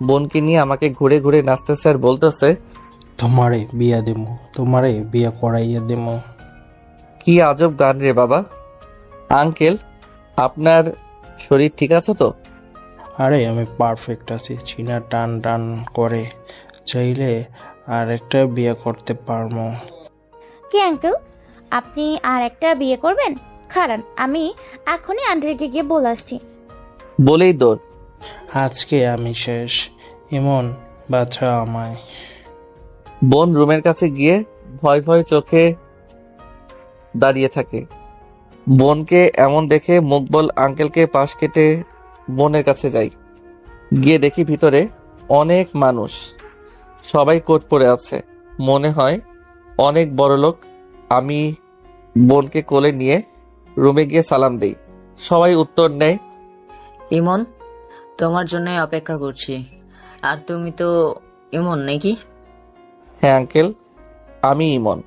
বোনকে নিয়ে আমাকে ঘুরে ঘুরে নাচতেছে আর বলতেছে, তোমারে বিয়া দেবো, তোমারে বিয়া করাইয়া দেবো। কি আজব গান রে বাবা। আঙ্কেল, আপনার শরীর ঠিক আছে তো? আরে আমি পারফেক্ট আছি, চীনা টান টান করে, চাইলে আর একটা বিয়ে করতে পারবো। কি আঙ্কেল, আপনি আর একটা বিয়ে করবেন? খারান, আমি এখনই আন্টিকে গিয়ে বলে আসছি। বলেই দৌড়। আজকে আমি শেষ, এমন বাছা আমায়। বোন রুমের কাছে গিয়ে ভয় ভয় চোখে দাঁড়িয়ে থাকে। বোনকে এমন দেখে মুকবল আঙ্কেলকে পাশ কেটে বোনের কাছে যাই। গিয়ে দেখি ভিতরে অনেক মানুষ, সবাই কোট পরে আছে, মনে হয় অনেক বড় লোক। আমি বোনকে কোলে নিয়ে রুমে গিয়ে সালাম দেই। সবাই উত্তর নেয়, ইমন, তোমার জন্য অপেক্ষা করছি। আর তুমি তো ইমন নাকি? হ্যাঁ আঙ্কেল, আমি ইমন।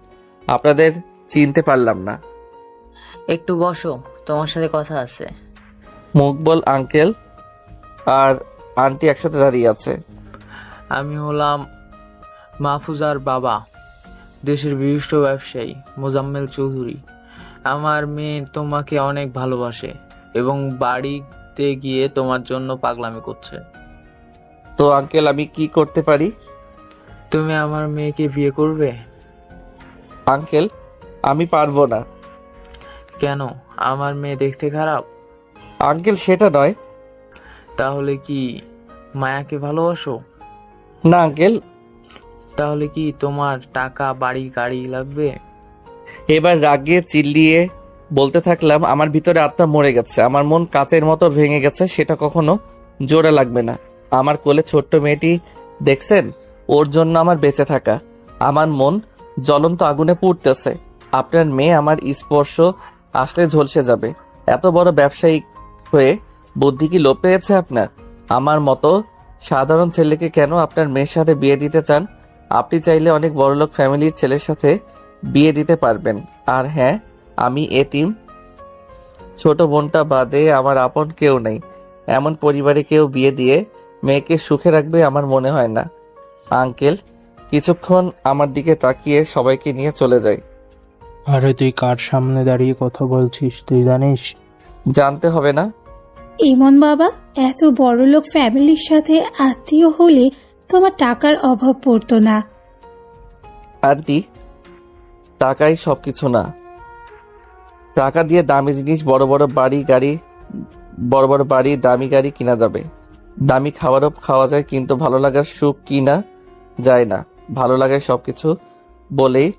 আপনাদের চিনতে পারলাম না। একটু বসো, তোমার সাথে কথা আছে। মুকবল আঙ্কেল আর আন্টি একসাথে দাঁড়িয়ে আছে। আমি হলাম মাহফুজার বাবা, দেশের বিশিষ্ট ব্যবসায়ী মোজাম্মেল চৌধুরী। আমার মেয়ে তোমাকে অনেক ভালোবাসে এবং বাড়িতে গিয়ে তোমার জন্য পাগলামি করছে। তো আঙ্কেল, আমি কি করতে পারি? তুমি আমার মেয়েকে বিয়ে করবে? আঙ্কেল, আমি পারবো না। কেন? আমার মেয়ে দেখতে খারাপ? আঙ্কেল, সেটা নয়। তাহলে কি মায়াকে ভালোবাসো? না আঙ্কেল। তাহলে কি তোমার টাকা, বাড়ি, গাড়ি লাগবে? এবার রাগে চিল্লিয়ে বলতে থাকলাম, আমার ভিতরে আত্মা মরে গেছে, আমার মন কাচের মতো ভেঙে গেছে, সেটা কখনো জোড়া লাগবে না। আমার কোলে ছোট্ট মেয়েটি দেখছেন, ওর জন্য আমার বেঁচে থাকা। আমার মন জ্বলন্ত আগুনে পুড়তেছে। আপনার মেয়ে আমার স্পর্শ আসলে ঝলসে যাবে। এত বড় ব্যবসায়ী হয়ে বুদ্ধি কি লোপ পেয়েছে আপনার? আমার মতো সাধারণ ছেলেকে কেন আপনার মেয়ের সাথে বিয়ে দিতে চান? আপনি চাইলে অনেক বড়লোক ফ্যামিলির ছেলের সাথে বিয়ে দিতে পারবেন। আর হ্যাঁ, আমি এতিম, ছোট বোনটা বাদে আমার আপন কেউ নেই। এমন পরিবারে কেউ বিয়ে দিয়ে মেয়েকে সুখে রাখবে আমার মনে হয় না। আঙ্কেল কিছুক্ষণ আমার দিকে তাকিয়ে সবাইকে নিয়ে চলে যায়। আরে তুই কার সামনে দাঁড়িয়ে কথা বলছিস তুই জানিস? জানতে হবে না। ইমন বাবা, এত বড়লোক ফ্যামিলির সাথে আত্মীয় হলে তোমার টাকার অভাব পড়তো না। আন্টি, টাকাই সবকিছু না। টাকা দিয়ে দামি জিনিস, বড় বড় বাড়ি, দামি গাড়ি কিনা যাবে। দামি খাবারও খাওয়া যায়, কিন্তু ভালো লাগার সুখ কিনা যায় না। ভালো লাগার সবকিছু বলেই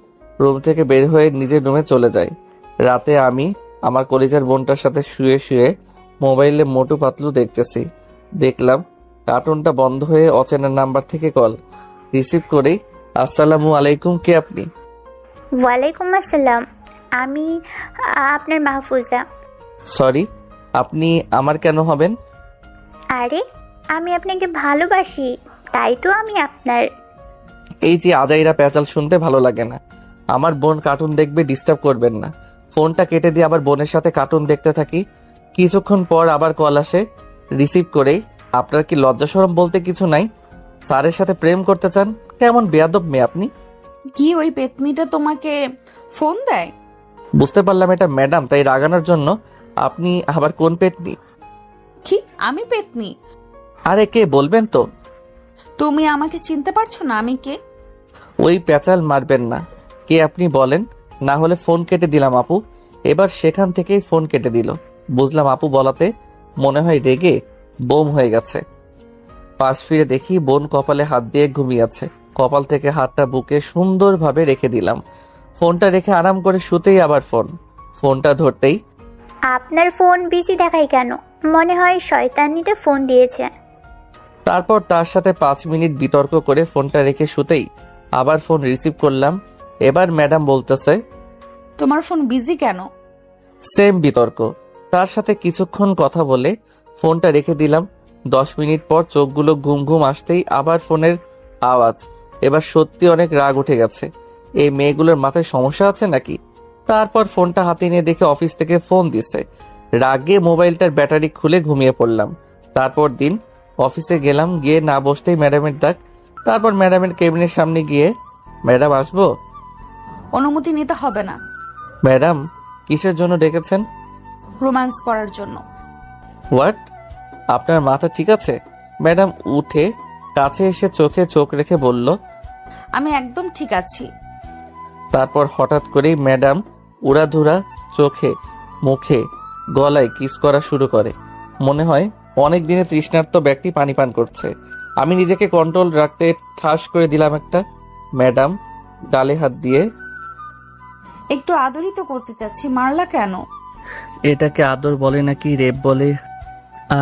রুম থেকে বের হয়ে নিজের রুমে চলে যায়। রাতে আমি আমার কলিজার বোনটার সাথে শুয়ে শুয়ে মোবাইলে মোটু পাতলু দেখতেছি। দেখলাম কার্টুনটা বন্ধ হয়ে অচেনা নাম্বার থেকে কল। রিসিভ করেই, আসসালামু আলাইকুম, কে আপনি? ওয়ালাইকুম আসসালাম, আমি আপনার মাহফুজা। সরি, আপনি আমার কেন হবেন? আরে আমি আপনাকে ভালোবাসি, তাই তো আমি আপনার। এই যে আজাইরা প্যাচাল শুনতে ভালো লাগে না। আমার বোন কার্টুন দেখবে, ডিস্টার্ব করবেন না। ফোনটা কেটে দিয়ে আবার বোনের সাথে কার্টুন দেখতে থাকি। কিছুক্ষণ পর আবার কল আসে। রিসিভ করেই, আপনার কি লজ্জা শরম বলতে কিছু নাই? স্যারের সাথে প্রেম করতে চান? কেমন বেয়াদব মেয়ে আপনি। কি ওই পেতনিটা তোমাকে ফোন দেয়? বুঝতে পারলাম এটা ম্যাডাম, তাই রাগানোর জন্য। আপনি আবার কোন পেতনি? কি আমি পেতনি? আরে কে বলবেন তো? তুমি আমাকে চিনতে পারছো না আমি কে? ওই প্যাচাল মারবেন না। কে আপনি বলেন, না হলে ফোন কেটে দিলাম আপু। এবার সেখান থেকেই ফোন কেটে দিল। বুঝলাম আপু বলাতে মনে হয় রেগে বোম হয়ে গেছে। পাশ ফিরে দেখি বোন কপালে হাত দিয়ে ঘুমিয়ে আছে। কপাল থেকে হাতটা বুকে সুন্দরভাবে রেখে দিলাম। ফোনটা রেখে আরাম করে শুতেই আবার ফোনটা ধরতেই, আপনার ফোন বিজি দেখাই কেন? মনে হয় শয়তানিতে ফোন দিয়েছে। তারপর তার সাথে 5 মিনিট বিতর্ক করে ফোনটা রেখে শুতেই আবার ফোন রিসিভ করলাম। এবার ম্যাডাম বলতেছে, তোমার ফোন বিজি কেন? সেম বিতর্ক। তার সাথে কিছুক্ষণ কথা বলে ফোনটা রেখে দিলাম। 10 মিনিট পর চোখগুলো ঘুম ঘুম আসতেই আবার ফোনের আওয়াজ। এবার সত্যি অনেক রাগ উঠে গেছে। এই মেয়েগুলোর মাথায় সমস্যা আছে নাকি? তারপর ফোনটা হাতে নিয়ে দেখে অফিস থেকে ফোন দিছে। রাগে মোবাইলটার ব্যাটারি খুলে ঘুমিয়ে পড়লাম। তারপর দিন অফিসে গেলাম, গিয়ে না বসতেই ম্যাডামের ডাক। তারপর ম্যাডামের কেবিনের সামনে গিয়ে, ম্যাডাম আসবো? অনুমতি নিতে হবে না। ম্যাডাম কিসের জন্য ডেকেছেন? রোম্যান্স করার জন্য। হোয়াট? আপনার মাথা ঠিক আছে? ম্যাডাম উঠে কাছে এসে চোখে চোখ রেখে বলল, আমি একদম ঠিক আছি। তারপর হঠাৎ করেই ম্যাডাম উড়াধুরা চোখে মুখে গলায় কিস করা শুরু করে। মনে হয় অনেক দিনে তৃষ্ণার্ত ব্যক্তি পানি পান করছে। আমি নিজেকে কন্ট্রোল রাখতে ঠাস করে দিলাম একটা। ম্যাডাম গালে হাত দিয়ে, একটু আদরই তো করতে চাচ্ছি, মারলা কেন? এটাকে আদর বলে নাকি রেপ বলে?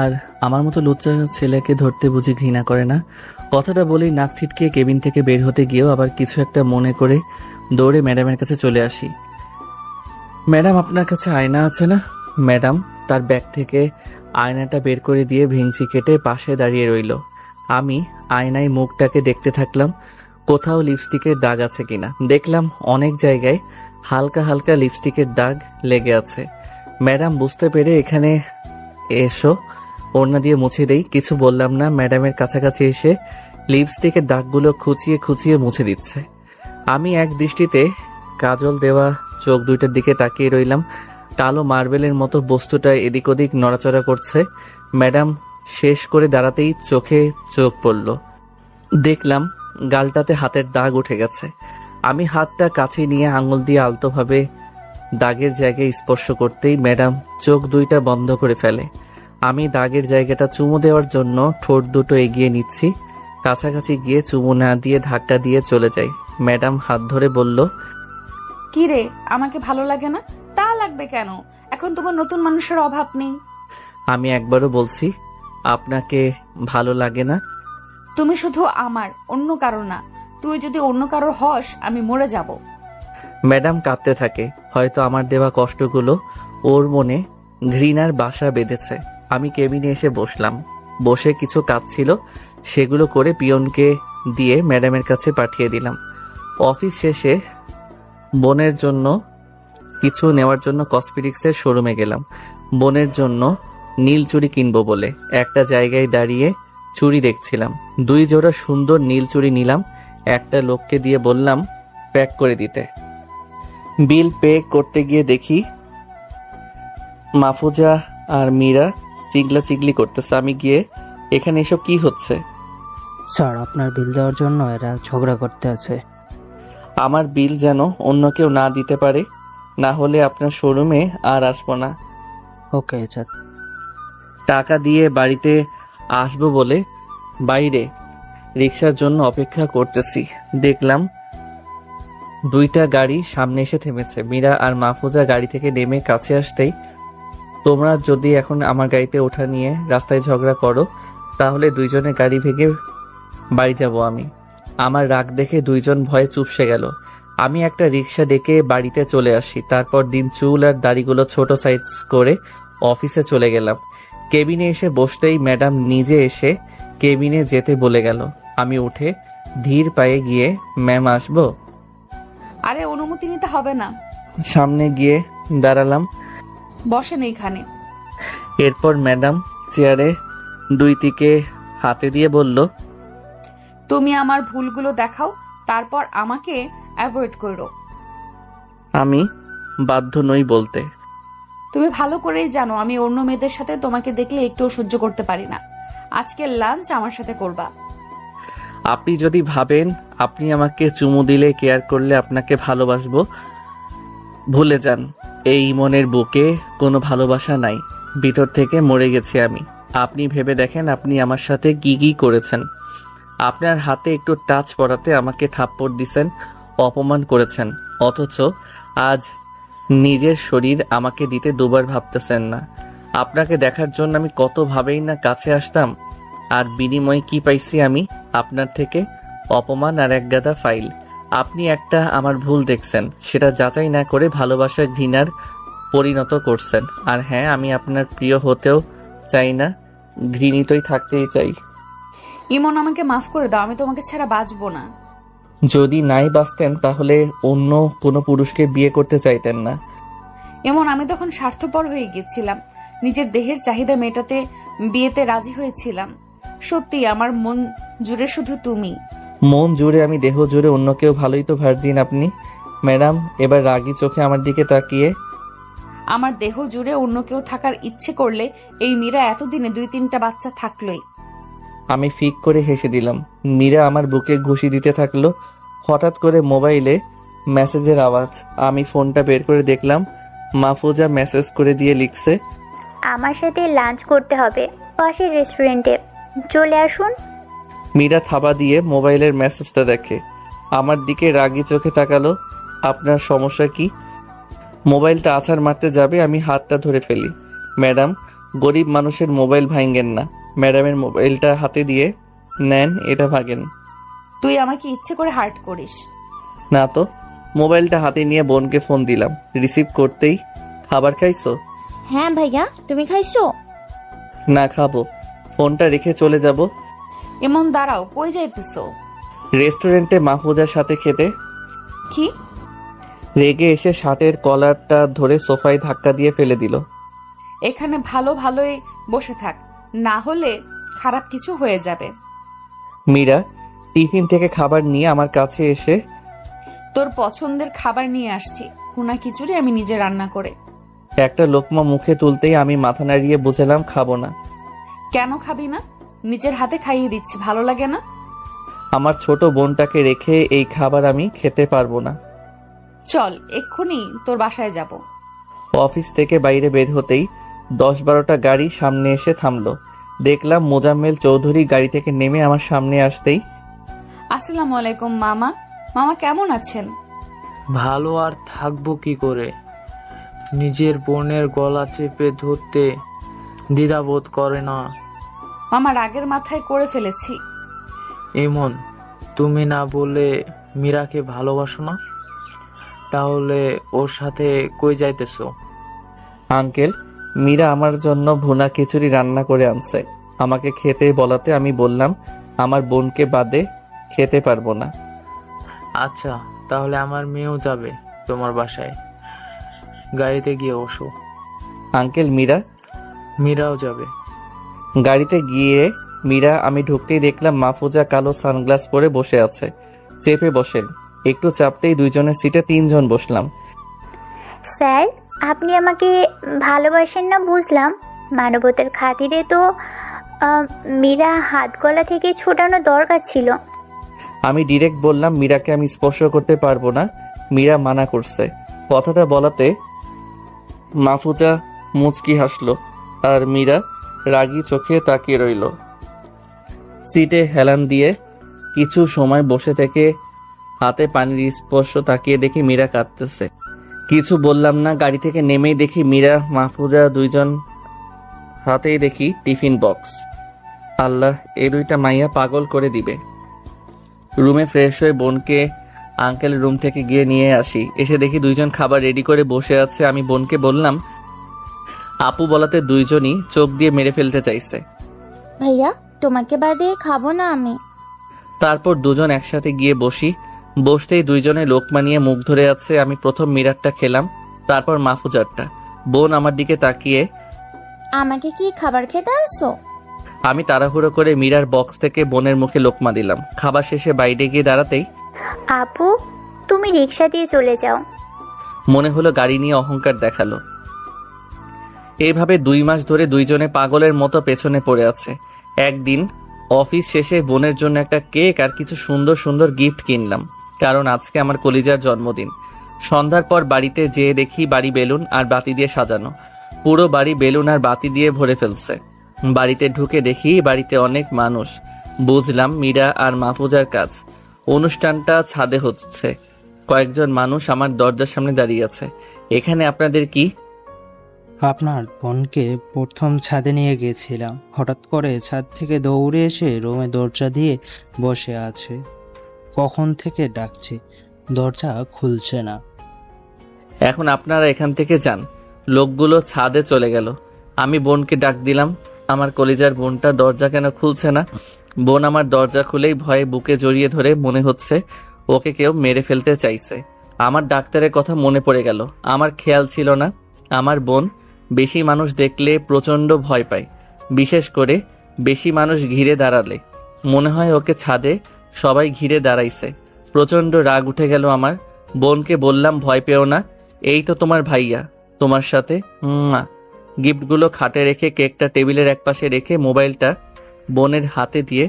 আর আমার মতো লুচ্চা ছেলেকে ধরতে বুঝি ঘৃণা করে না? কথাটা বলেই নাক ছিটকে কেবিন থেকে বের হতে গিয়েও আবার কিছু একটা মনে করে দৌড়ে ম্যাডামের কাছে চলে আসি। ম্যাডাম আপনার কাছে আয়না আছে না? ম্যাডাম তার ব্যাগ থেকে আয়নাটা বের করে দিয়ে ভেঙচি কেটে পাশে দাঁড়িয়ে রইল। আমি আয়নায় মুখটাকে দেখতে থাকলাম, কোথাও লিপস্টিকের দাগ আছে কিনা। দেখলাম অনেক জায়গায় হালকা হালকা লিপস্টিকের দাগ লেগে আছে। ম্যাডাম বুঝতে পেরে এখানে এসো, ওড়না দিয়ে মুছে দেই। কিছু বললাম না। ম্যাডামের কাছাকাছি এসে লিপস্টিকের দাগগুলো খুঁচিয়ে খুঁচিয়ে মুছে দিচ্ছে। আমি এক দৃষ্টিতে কাজল দেওয়া চোখ দুইটার দিকে তাকিয়ে রইলাম। কালো মার্বেলের মতো বস্তুটা এদিক ওদিক নড়াচড়া করছে। ম্যাডাম শেষ করে দাঁড়াতেই চোখে চোখ পড়ল। দেখলাম গালটাতে হাতের দাগ উঠে গেছে। আমি হাতটা কাছে নিয়ে আঙুল দিয়ে আলতোভাবে দাগের জায়গায় স্পর্শ করতেই ম্যাডাম চোখ দুইটা বন্ধ করে ফেলে। আমি দাগের জায়গাটা চুমু দেওয়ার জন্য ঠোঁট দুটো এগিয়ে নিচ্ছি। কাছাকাছি গিয়ে চুমু না দিয়ে ধাক্কা দিয়ে চলে যাই। ম্যাডাম হাত ধরে বলল, কি রে, আমাকে ভালো লাগে না? তা লাগবে কেন? এখন তোমার নতুন মানুষের অভাব নেই। আমি একবারও বলছি আপনাকে ভালো লাগে না? তুমি শুধু আমার, অন্য কারো না। তুই যদি অন্য কারোর হস, আমি মরে যাব। ম্যাডাম কাঁদতে থাকে। হয়তো আমার দেওয়া কষ্টগুলো ওর মনে ঘৃণার বাসা বেঁধেছে। আমি কেবিনে এসে বসলাম। বসে কিছু কাজ ছিল, সেগুলো করে পিয়নকে দিয়ে ম্যাডামের কাছে পাঠিয়ে দিলাম। অফিস শেষে বোনের জন্য কিছু নেওয়ার জন্য কসমেটিক্সের শোরুমে গেলাম। বোনের জন্য নীল চুড়ি কিনবো বলে একটা জায়গায় দাঁড়িয়ে চুড়ি দেখছিলাম। 2 জোড়া সুন্দর নীল চুড়ি নিলাম। একটা লোককে দিয়ে বললাম প্যাক করে দিতে। বিল পে করতে গিয়ে দেখি মাহফুজা আর মীরা চিগলা চিগলি করতেছে। আমি গিয়ে, এখানে এসব কি হচ্ছে? স্যার, আপনার বিল দেওয়ার জন্য এরা ঝগড়া করতে আছে। আমার বিল যেন অন্য কেউ না দিতে পারে, না হলে আপনার শোরুমে আর আসবো না। Okay sir. টাকা দিয়ে বাড়িতে আসবো বলে বাইরে রিক্সার জন্য অপেক্ষা করতেছি। দেখলাম 2টা গাড়ি সামনে এসে থেমেছে। মীরা আর মাহফুজা গাড়ি থেকে নেমে কাছে আসতেই, তোমরা যদি এখন আমার গাড়িতে ওঠা নিয়ে রাস্তায় ঝগড়া করো, তাহলে 2 জনের গাড়ি ভেঙে বাড়ি যাব আমি। আমার রাগ দেখে 2 জন ভয়ে চুপসে গেল। আমি একটা রিক্সা ডেকে বাড়িতে চলে আসি। তারপর দিন চুল আর দাড়িগুলো ছোট সাইজ করে অফিসে চলে গেলাম। কেবিনে এসে বসতেই ম্যাডাম নিজে এসে কেবিনে যেতে বলে গেল। আমি উঠে ধীর পায়ে গিয়ে, ম্যাম আসবো? আরে অনুমতি নিতে হবে না। সামনে গিয়ে দাঁড়ালাম। বসেন এইখানে। এরপর ম্যাডাম চেয়ারে 2 দিকে হাতে দিয়ে বলল, তুমি আমার ভুলগুলো দেখাও, তারপর আমাকে অ্যাভয়েড করো। আমি বাধ্য নই বলতে। তুমি ভালো করেই জানো আমি অন্য মেয়েদের সাথে তোমাকে দেখলে একটুও সহ্য করতে পারি না। আজকের লাঞ্চ আমার সাথে করবা। আপনি যদি ভাবেন আপনি আমাকে চুমু দিলে, কেয়ার করলে আপনাকে ভালোবাসবো, ভুলে যান। এই মনের বুকে কোনো ভালোবাসা নাই। ভিতর থেকে মরে গেছি আমি। আপনি ভেবে দেখেন আপনি আমার সাথে কি কি করেছেন। আপনার হাতে একটু টাচ পড়াতে আমাকে থাপ্পড় দিছেন, অপমান করেছেন, অথচ আজ নিজের শরীর আমাকে দিতে 2বার ভাবতেছেন না। আপনাকে দেখার জন্য আমি কত ভাবেই না কাছে আসতাম। আর বিনিময়ে কি পাইছি আমি আপনার থেকে? অপমান আর এক গাদা ফাইল। আপনি একটা আমার ভুল দেখছেন, সেটা যাচাই না করে ভালোবাসার ঘৃণার পরিণত করছেন। আর হ্যাঁ, আমি আপনার প্রিয় হতেও চাই না, ঘৃণিতই থাকতেই চাই। ইমন, আমাকে মাফ করে দাও, আমি তোমাকে ছাড়া বাঁচবো না। যদি নাই বাঁচতেন তাহলে অন্য কোনো পুরুষকে বিয়ে করতে চাইতেন না। এমন আমি তখন স্বার্থপর হয়ে গেছিলাম, নিজের দেহের চাহিদা মেটাতে বিয়েতে রাজি হয়েছিলাম। সত্যি আমার মন জুড়ে শুধু তুমি। মন জুড়ে আমি, দেহ জুড়ে অন্য কেউ, ভালোই তো ভার্জিন আপনি। ম্যাডাম এবার রাগী চোখে আমার দিকে তাকিয়ে, আমার দেহ জুড়ে অন্য কেউ থাকার ইচ্ছে করলে এই মীরা এতদিনে 2-3টা বাচ্চা থাকলোই। আমি ফিক করে হেসে দিলাম। মীরা আমার বুকে ঘুষি দিতে থাকলো। হঠাৎ করে মোবাইলে মেসেজের আওয়াজ। আমি ফোনটা বের করে দেখলাম মাহফুজা মেসেজ করে দিয়ে লিখছে, আমার সাথে লাঞ্চ করতে হবে পাশের রেস্টুরেন্টে, চলে আসুন। মীরা থাবা দিয়ে মোবাইলের মেসেজটা দেখে, আমার দিকে রাগী চোখে তাকালো। আপনার সমস্যা কি? মোবাইলটা আছাড় মারতে যাবে, আমি হাতটা ধরে ফেলি। ম্যাডাম, গরিব মানুষের মোবাইল ভাঙেন না। ম্যাডামের মোবাইলটা হাতে দিয়ে, নেন, এটা ভাঙেন। তুই আমাকে ইচ্ছে করে হার্ট করিস? না তো। মোবাইলটা হাতে নিয়ে বোনকে ফোন দিলাম। রিসিভ করতেই, খাবার খাইছো? হ্যাঁ ভাইয়া, তুমি খাইছো? না, খাবো। ফোনটা রেখে চলে যাব। এমন দাঁড়াও, কই যাইতেছো? রেস্টুরেন্টে মাহফুজার সাথে খেতে। কি? রেগে এসে শার্টের কলারটা ধরে সোফায় ধাক্কা দিয়ে ফেলে দিল। এখানে ভালোই বসে থাক, না হলে খারাপ কিছু হয়ে যাবে। মীরা টিফিন থেকে খাবার নিয়ে আমার কাছে এসে, তোর পছন্দের খাবার নিয়ে আসছি, ভুনা খিচুড়ি আমি নিজে রান্না করে। একটা লোকমা মুখে তুলতেই আমি মাথা নাড়িয়ে বুঝালাম খাবো না। কেন খাবি না? নিজের হাতে খাইয়ে দিচ্ছি, ভালো লাগে না? আমার ছোট বোনটাকে রেখে এই খাবার আমি খেতে পারবো না। চল, এক্ষুনি তোর বাসায় যাব। অফিস থেকে বাইরে বের হতেই 10-12টা গাড়ি সামনে এসে থামলো। দেখলাম মোজাম্মেল চৌধুরী গাড়ি থেকে নেমে আমার সামনে আসতেই, আসসালামু আলাইকুম মামা। মামা কেমন আছেন? ভালো আর থাকবো কি করে? নিজের বোনের গলা চেপে ধরতে দ্বিধাবোধ করে না। মামা রাগের মাথায় করে ফেলেছি। এমন, তুমি না বলে মীরাকে ভালোবাসো না? তাহলে ওর সাথে কই যাইতেছো? আঙ্কেল, মীরা আমার জন্য ভুনা খিচুড়ি রান্না করে আনছে। আমাকে খেতে বলাতে আমি বললাম আমার বোনকে বাদে খেতে পারবো না। আচ্ছা, তাহলে আমার মেয়েও যাবে তোমার বাসায়। গাড়িতে গিয়ে বসো। আঙ্কেল, মীরাও যাবে। গাড়িতে গিয়ে মীরা, আমি ঢুকতেই দেখলাম মাহফুজা কালো সানগ্লাস পরে বসে আছে। চেপে বসেন। একটু চাপতেই 2 জনের সিটে 3 জন বসলাম। স্যার, আপনি আমাকে ভালোবাসেন না বুঝলাম, মানবতার খাতিরে তো মীরা হাত গলা থেকে ছোটানো দরকার ছিল। আমি ডিরেক্ট বললাম মীরাকে আমি স্পর্শ করতে পারবো না। মীরা মানা করছে। কথাটা বলাতে মাহফুজা মুচকি হাসলো আর মীরা রাগী চোখে তাকিয়ে রইল। সিটে হেলান দিয়ে কিছু সময় বসে থেকে হাতে পানির স্পর্শ তাকিয়ে দেখি মীরা কাঁদতেছে। কিছু বললাম না। গাড়ি থেকে নেমেই দেখি মীরা, মাহফুজা 2 জন হাতেই দেখি টিফিন বক্স। আল্লাহ, এই 2টা মাইয়া পাগল করে দিবে। রুমে ফ্রেশ হয়ে বোনকে আঙ্কেল রুম থেকে গিয়ে নিয়ে আসি। এসে দেখি 2 জন খাবার রেডি করে বসে আছে। আমি বোনকে বললাম, আপু বলাতে 2 জনই চোখ দিয়ে মেরে ফেলতে চাইছে। ভাইয়া, তোমাকে বাদে খাবো না আমি। তারপর 2 জন একসাথে গিয়ে বসি। বসতেই 2 জনে লোকমা নিয়ে মুখ ধরে আছে। আমি প্রথম মীরারটা খেলাম, তারপর মাহফুজারটা। বোন আমার দিকে তাকিয়ে, আমাকে কি খাবার খেতে আসছো? আমি তাড়াহুড়ো করে মীরার বক্স থেকে বোনের মুখে লোকমা দিলাম। খাবার শেষে বাইরে গিয়ে দাঁড়াতেই, আপু, তুমি রিক্সা দিয়ে চলে যাও। মনে হলো গাড়ি নিয়ে অহংকার দেখালো। এইভাবে 2 মাস ধরে 2 জনে পাগলের মতো পেছনে পড়ে আছে। একদিন অফিস শেষে বোনের জন্য একটা কেক আর কিছু সুন্দর সুন্দর গিফট কিনলাম, কারণ আজকে আমার কলিজার জন্মদিন। সন্ধ্যার পর বাড়িতে যেয়ে দেখি বাড়ি বেলুন আর বাতি দিয়ে সাজানো। পুরো বাড়ি বেলুন আর বাতি দিয়ে ভরে ফেলছে। বাড়িতে ঢুকে দেখি বাড়িতে অনেক মানুষ। বুঝলাম মীরা আর মাহফুজার কাজ। অনুষ্ঠানটা ছাদে হচ্ছে। কয়েকজন মানুষ আমার দরজার সামনে দাঁড়িয়ে আছে। এখানে আপনাদের কি? আপনার বোনকে প্রথম ছাদে নিয়ে গিয়েছিলাম, হঠাৎ করে ছাদ থেকে দৌড়ে এসে রুমে দরজা দিয়ে বসে আছে। কখন থেকে ডাকছি, দরজা খুলছে না। এখন আপনারা এখান থেকে যান। লোকগুলো ছাদে চলে গেল। আমি বোনকে ডাক দিলাম। আমার কলিজার বোনটা দরজা কেন খুলছে না? বোন আমার দরজা খুলেই ভয়ে বুকে জড়িয়ে ধরে মনে হচ্ছে ওকে কেউ মেরে ফেলতে চাইছে। আমার ডাক্তারের কথা মনে পড়ে গেল। আমার খেয়াল ছিল না আমার বোন বেশি মানুষ দেখলে প্রচণ্ড ভয় পায়, বিশেষ করে বেশি মানুষ ঘিরে দাঁড়ালে। মনে হয় ওকে ছাদে সবাই ঘিরে দাঁড়াইছে। প্রচণ্ড রাগ উঠে গেল আমার। বোনকে বললাম, ভয় পেও না, এই তো তোমার ভাইয়া তোমার সাথে। গিফটগুলো খাটে রেখে কেকটা টেবিলের একপাশে রেখে মোবাইলটা বোনের হাতে দিয়ে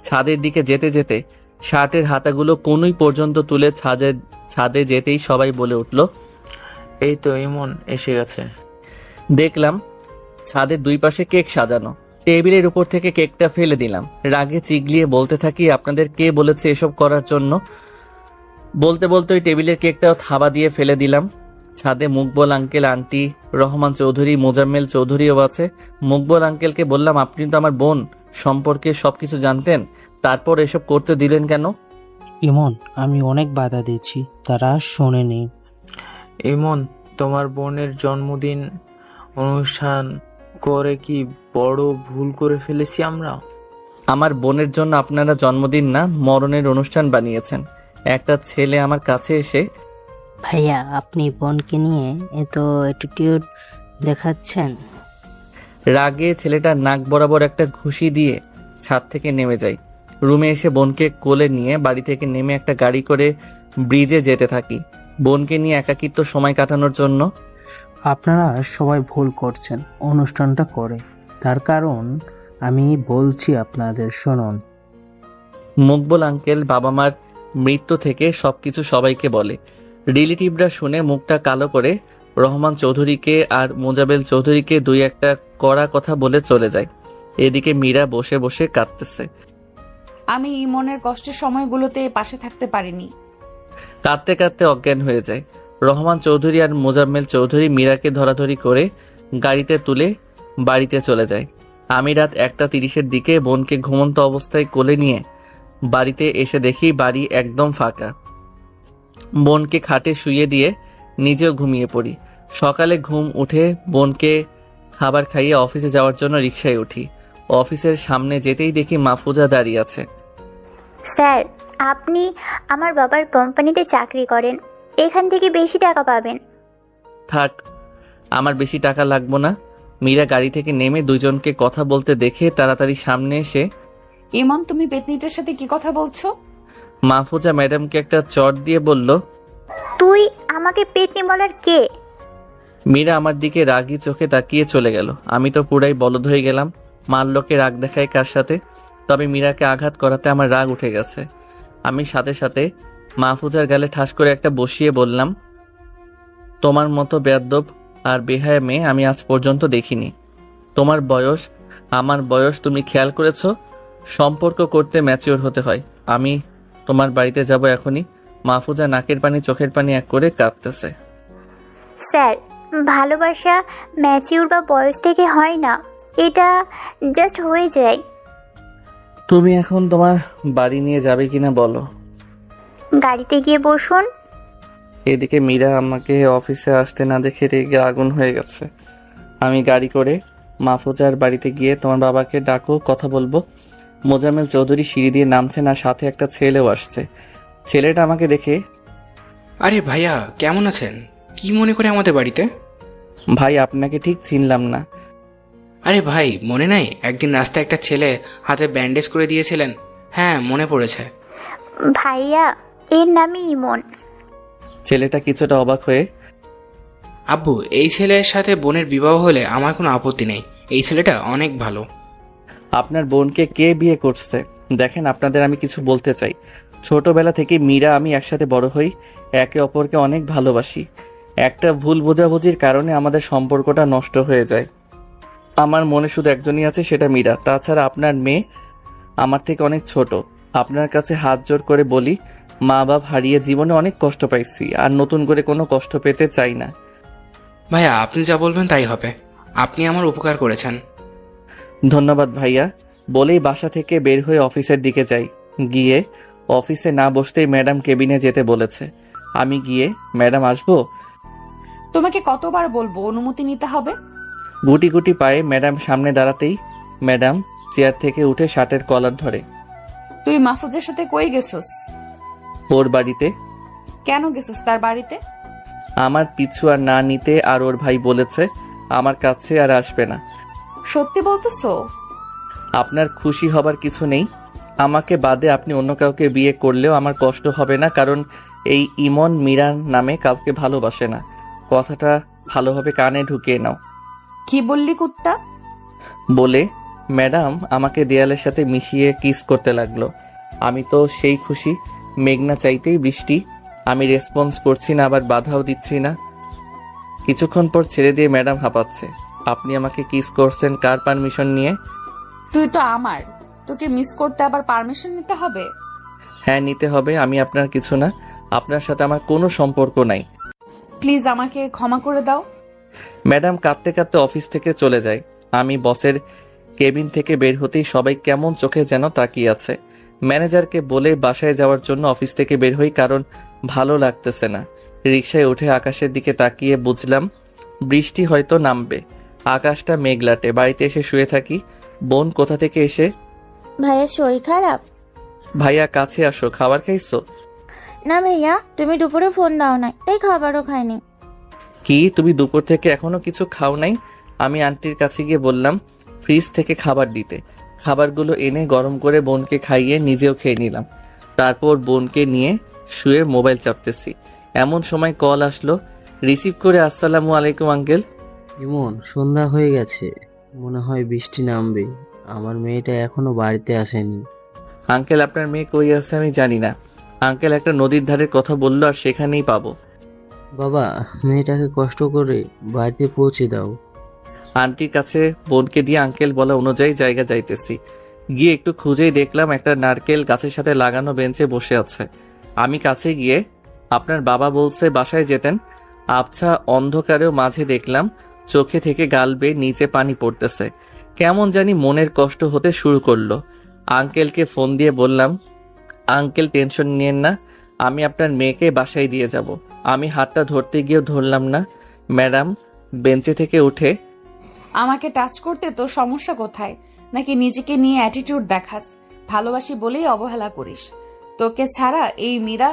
ছাদের দিকে যেতে যেতে শার্টের হাতাগুলো কোনই পর্যন্ত তুলে ছাদে যেতেই সবাই বলে উঠল, এই তো ইমন এসে গেছে। দেখলাম ছাদের দুই পাশে কেক সাজানো। টেবিলের উপর থেকে কেকটা ফেলে দিলাম। রাগে চিগলিয়ে বলতে থাকি, আপনাদের কে বলেছে এসব করার জন্য? বলতে বলতে ওই টেবিলের কেকটাও থাবা দিয়ে ফেলে দিলাম। ছাদে মুকবল আঙ্কেল, আন্টি, রহমান চৌধুরী, মোজাম্মেল চৌধুরীও আছে। মুকবল আঙ্কেলকে বললাম, আপনি তো আমার বোন সম্পর্কে সবকিছু জানতেন, তারপর এসব করতে দিলেন কেন? ইমন, আমি অনেক বাধা দিয়েছি, তারা শোনেনি। ইমন, তোমার বোনের জন্মদিন অনুষ্ঠান করে কি বড় ভুল করে ফেলেছি আমরা? আমার বোনের জন্য আপনারা জন্মদিন না, মরণের অনুষ্ঠান বানিয়েছেন। একটা ছেলে আমার কাছে এসে, ভাইয়া আপনি বোনকে নিয়ে এত অ্যাটিটিউড দেখাচ্ছেন। রাগে ছেলেটার নাক বরাবর একটা ঘুষি দিয়ে ছাদ থেকে নেমে যাই। রুমে এসে বোনকে কোলে নিয়ে বাড়ি থেকে নেমে একটা গাড়ি করে ব্রিজে যেতে থাকি বোনকে নিয়ে একাকিত্ব সময় কাটানোর জন্য। আপনারা সবাই ভুল করছেন অনুষ্ঠানটা করে, তার কারণ আমি বলছি আপনাদের, শুনুন। মুকবল আঙ্কেল বাবা মার মৃত্যু থেকে সবকিছু সবাইকে বলে। রিলেটিভরা শুনে মুখটা কালো করে রহমান চৌধুরীকে আর মোজাবেল চৌধুরীকে দুই একটা কড়া কথা বলে চলে যায়। এদিকে মীরা বসে বসে কাঁদতেছে। আমি ইমনের কষ্টের সময়গুলোতে পাশে থাকতে পারিনি। কাঁদতে কাঁদতে অজ্ঞান হয়ে যায়। রহমান চৌধুরী আর মোজাম্মেল চৌধুরী মীরাকে ধরাধরি করে গাড়িতে তুলে বাড়িতে চলে যায়। আমি রাত 1:30-এর দিকে বোনকে ঘুমন্ত অবস্থায় কোলে নিয়ে বাড়িতে এসে দেখি বাড়ি একদম ফাঁকা। বোনকে খাটে শুইয়ে দিয়ে নিজেও ঘুমিয়ে পড়ি। সকালে ঘুম উঠে বোনকে খাবার খাইয়ে অফিসে যাওয়ার জন্য রিকশায় উঠি। অফিসের সামনে যেতেই দেখি মাহফুজা দাঁড়িয়ে আছে। স্যার, আপনি আমার বাবার কোম্পানিতে চাকরি করেন, এখান থেকে বেশি টাকা পাবেন। থাক, আমার বেশি টাকা লাগবো না। মীরা গাড়ি থেকে নেমে দুজনকে কথা বলতে দেখে তাড়াতাড়ি সামনে এসে, ইমন, তুমি পেতনিটার সাথে কি কথা বলছো? মাহফুজা ম্যাডামকে একটা চট দিয়ে বলল, তুই আমাকে পেতনি বলার কে? মীরা আমার দিকে রাগী চোখে তাকিয়ে চলে গেল। আমি তো পুরাই বলদ হয়ে গেলাম। মার লোকে রাগ দেখায় কার সাথে? তবে মীরাকে আঘাত করাতে আমার রাগ উঠে গেছে। আমি সাথে সাথে মাহফুজার গালে ঠাস করে একটা বসিয়ে বললাম, তোমার মতো বেয়াদ্দব আর বেহায়া মেয়ে আমি আজ পর্যন্ত দেখিনি। তোমার বয়স, আমার বয়স, তুমি খেয়াল করেছো? সম্পর্ক করতে ম্যাচিওর হতে হয়। আমি তোমার বাড়িতে যাব এখনই। মাহফুজা নাকের পানি চোখের পানি এক করে কাঁদতেছে। স্যার, ভালোবাসা ম্যাচিউর বা বয়স থেকে হয় না, এটা জাস্ট হয়ে যায়। তুমি এখন তোমার বাড়ি নিয়ে যাবে কিনা বলো? গাড়িতে গিয়ে বসুন। এদিকে মীরা আমাকে অফিসে আসতে না দেখে রেগে আগুন হয়ে গেছে। আমি গাড়ি করে মাহফুজার বাড়িতে গিয়ে, তোমার বাবাকে ডাকো, কথা বলবো। মোজাম্মেল চৌধুরী সিঁড়ি দিয়ে নামছেন আর সাথে একটা ছেলেও আসছে। ছেলেটা আমাকে দেখে, আরে ভাইয়া কেমন আছেন? কি মনে করে আমাদের বাড়িতে? ভাই আপনাকে ঠিক চিনলাম না। আরে ভাই মনে নাই, একদিন রাস্তায় একটা ছেলে হাতে ব্যান্ডেজ করে দিয়েছিলেন? হ্যাঁ মনে পড়েছে। ভাইয়া, এর নামই ইমন। ছেলেটা কিছুটা অবাক হয়ে, আব্বু, এই ছেলের সাথে বোনের বিবাহ হলে আমার কোনো আপত্তি নেই, এই ছেলেটা অনেক ভালো। আপনার বোনকে কে বিয়ে করছে? দেখেন, আপনাদের আমি কিছু বলতে চাই। ছোটবেলা থেকে মীরা আমি একসাথে বড় হই, একে অপরকে অনেক ভালোবাসি। একটা ভুল বোঝাবুঝির কারণে আমাদের সম্পর্কটা নষ্ট হয়ে যায়। আমার মনে শুধু একজনই আছে, সেটা মীরা। তাছাড়া আপনার মেয়ে আমার থেকে অনেক ছোট। আপনার কাছে হাত জোর করে বলি, মা বাপ হারিয়ে জীবনে অনেক কষ্ট পাইছি, আর নতুন করে কোনো কষ্ট পেতে চাই না। ভাইয়া আপনি যা বলবেন তাই হবে, আপনি আমার উপকার করেছেন। ধন্যবাদ ভাইয়া। বলেই বাসা থেকে বের হয়ে অফিসের দিকে যাই। গিয়ে অফিসে না বসতেই ম্যাডাম কেবিনে যেতে বলেছে। আমি গিয়ে, ম্যাডাম আসবো? তোমাকে কতবার বলবো অনুমতি নিতে হবে? গুটি গুটি পায়ে ম্যাডাম সামনে দাঁড়াতেই ম্যাডাম চেয়ার থেকে উঠে শার্টের কলার ধরে। তুই মাহফুজের সাথে কই গেছস? ওর বাড়িতে। কেন গেছস তার বাড়িতে? আমার পিছু আর না নিতে, আর ওর ভাই বলেছে আমার কাছে আর আসবে না। সত্যি বলতেছো? আপনার খুশি হবার কিছু নেই। আমাকে বাদে আপনি অন্য কাউকে বিয়ে করলেও আমার কষ্ট হবে না, কারণ এই ইমন মীরা নামে কাউকে ভালোবাসে না। কথাটা ভালোভাবে কানে ঢুকিয়ে নাও। কি বললি কুত্তা? বলে ম্যাডাম আমাকে দেয়ালের সাথে মিশিয়ে কিস করতে লাগলো। আমি তো সেই খুশি, মেঘনা চাইতেই বৃষ্টি। আমি রেসপন্স করছি না, আবার বাধাও দিচ্ছি না। কিছুক্ষণ পর ছেড়ে দিয়ে ম্যাডাম হাঁপাচ্ছে। আপনি আমাকে কিস করছেন কার পারমিশন নিয়ে? তুই তো আমার, তোকে মিস করতে আবার পারমিশন নিতে হবে? হ্যাঁ, নিতে হবে। আমি আপনার কিছু না, আপনার সাথে আমার কোনো সম্পর্ক নাই। প্লিজ আমাকে ক্ষমা করে দাও। ম্যাডাম কাঁদতে কাঁদতে অফিস থেকে চলে যায়। আমি বসের কেবিন থেকে বের হতেই সবাই কেমন চোখে যেন তাকিয়ে আছে। ম্যানেজারকে বলে বাসায় যাওয়ার জন্য অফিস থেকে বের হই, কারণ ভালো লাগতেছে না। রিকশায় উঠে আকাশের দিকে তাকিয়ে বুঝলাম বৃষ্টি হয়তো নামবে। আকাশটা মেঘলাটে। বাড়িতে এসে শুয়ে থাকি। বোন কোথা থেকে এসে, ভাইয়া শরীর খারাপ? ভাইয়া কাছে আসো, খাবার খাইছো? না ভাইয়া, তুমি দুপুরে ফোন দাও নাই, তাই খাবারও খাইনি। কি, তুমি দুপুর থেকে এখনো কিছু খাও নাই? আমি আন্টির কাছে গিয়ে বললাম ফ্রিজ থেকে খাবার দিতে। খাবারগুলো এনে গরম করে বোনকে খাইয়ে নিজেও খেয়ে নিলাম। তারপর বোনকে নিয়ে শুয়ে মোবাইল চাপতেছি, এমন সময় কল আসলো। রিসিভ করে আসসালামু আলাইকুম আঙ্কেল। ইমন, সন্ধ্যা হয়ে গেছে, মনে হয় বৃষ্টি নামবে। আমার মেয়েটা এখনো বাড়িতে আসেনি। আঙ্কেল, আপনার মেয়ে কই আছে আমি জানি না। আঙ্কেল একটা নদীর ধারের কথা বললো, আর সেখানেই পাবো। বাবা, মেয়েটাকে কষ্ট করে বাড়িতে পৌঁছে দাও। আন্টির কাছে বোনকে দিয়ে আঙ্কেল বলা অনুযায়ী জায়গা যাইতেছি। গিয়ে একটু খুঁজেই দেখলাম একটা নারকেল গাছের সাথে লাগানো বেঞ্চে বসে আছে। আমি কাছে গিয়ে, আপনার বাবা বলছে বাসায় যেতেন। আবছা অন্ধকারেও মাঝে দেখলাম চোখে থেকে গাল বেয়ে নিচে পানি পড়তেছে। কেমন জানি মনের কষ্ট হতে শুরু করলো। আঙ্কেলকে ফোন দিয়ে বললাম, আঙ্কেল টেনশন নিয়েন না, আমি আপনার মেয়েকে বাসায় দিয়ে যাব। আমি হাতটা ধরতে গিয়েও ধরলাম না। ম্যাডাম বেঞ্চে থেকে উঠে, আমাকে টাচ করতে তোর সমস্যা কোথায়? নাকি নিজেকে নিয়ে অ্যাটিটিউড দেখাস? ভালোবাসি বলেই অবহেলা করিস। তোকে ছাড়া এই মীরা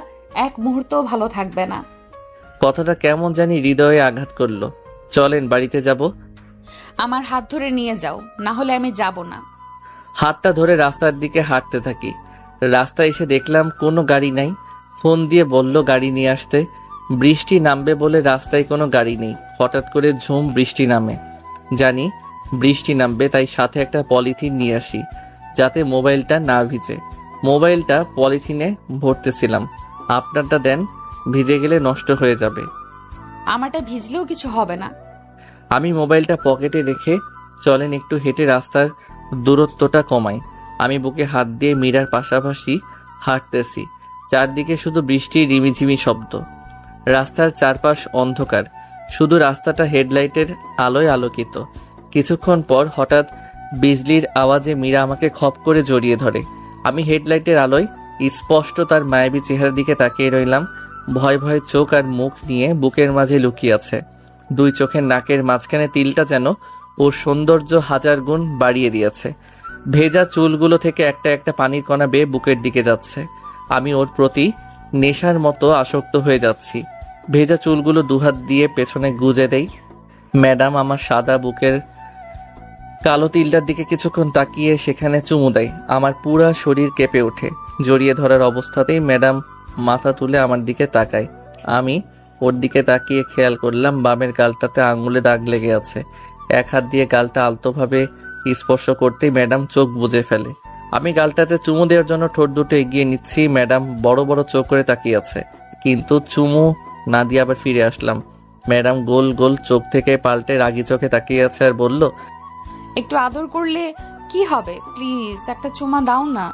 এক মুহূর্তও ভালো থাকবে না। কথাটা কেমন জানি হৃদয়ে আঘাত করলো। চলেন বাড়িতে যাব। আমার হাত ধরে নিয়ে যাও, না হলে আমি যাব না। হাতটা ধরে রাস্তার দিকে হাঁটতে থাকি। রাস্তায় এসে দেখলাম কোনো গাড়ি নাই। ফোন দিয়ে বলল গাড়ি নিয়ে আসতে। বৃষ্টি নামবে বলে রাস্তায় কোনো গাড়ি নেই। হঠাৎ করে ঝুম বৃষ্টি নামে। জানি বৃষ্টি নামবে, তাই সাথে একটা পলিথিন নিয়ে আসি যাতে মোবাইলটা না ভিজে। মোবাইলটা পলিথিনে ভরতেছিলাম। আপনারটা দেন, ভিজে গেলে নষ্ট হয়ে যাবে। আমারটা ভিজলেও কিছু হবে না। আমি মোবাইলটা পকেটে রেখে, চলেন একটু হেঁটে রাস্তার দূরত্বটা কমাই। আমি বুকে হাত দিয়ে মীরার পাশাপাশি হাঁটতেছি। চারদিকে শুধু বৃষ্টির রিমিঝিমি শব্দ। রাস্তার চারপাশ অন্ধকার, শুধু রাস্তাটা হেডলাইটের আলোয় আলোকিত। কিছুক্ষণ পর হঠাৎ বিজলির আওয়াজে মীরা আমাকে খপ করে জড়িয়ে ধরে। আমি হেডলাইটের আলোয় স্পষ্ট তার মায়াবী চেহারার দিকে তাকিয়ে রইলাম। ভয় ভয় চোখ আর মুখ নিয়ে বুকের মাঝে লুকিয়ে আছে। দুই চোখের নাকের মাঝখানে তিলটা যেন ওর সৌন্দর্য হাজার গুণ বাড়িয়ে দিয়েছে। ভেজা চুলগুলো থেকে একটা একটা পানির কণা বেয়ে বুকের দিকে যাচ্ছে। আমি ওর প্রতি নেশার মতো আসক্ত হয়ে যাচ্ছি। ভেজা চুলগুলো দুহাত দিয়ে পেছনে গুজে দেই। ম্যাডাম আমার সাদা বুকের কালো তিলটার দিকে কিছুক্ষণ তাকিয়ে সেখানে চুমু দেয়। আমার পুরা শরীর কেঁপে ওঠে। জড়িয়ে ধরার অবস্থাতেই ম্যাডাম মাথা তুলে আমার দিকে তাকায়। আমি ওর দিকে তাকিয়ে খেয়াল করলাম বামের গালটাতে আঙুলে দাগ লেগে আছে। এক হাত দিয়ে গালটা আলতোভাবে স্পর্শ করতেই ম্যাডাম চোখ বুজে ফেলে। আমি গালটাতে চুমু দেওয়ার জন্য ঠোঁট দুটো এগিয়ে নিচ্ছি। ম্যাডাম বড় বড় চোখ করে তাকিয়ে আছে, কিন্তু চুমু না দিয়ে আবার ফিরে আসলাম। ম্যাডাম গোল গোল চোখ থেকে পাল্টে রাগি চোখে তাকিয়ে আছে আর বলল, একটু আদর করলে কি হবে? প্লিজ একটা চুমা দাও না।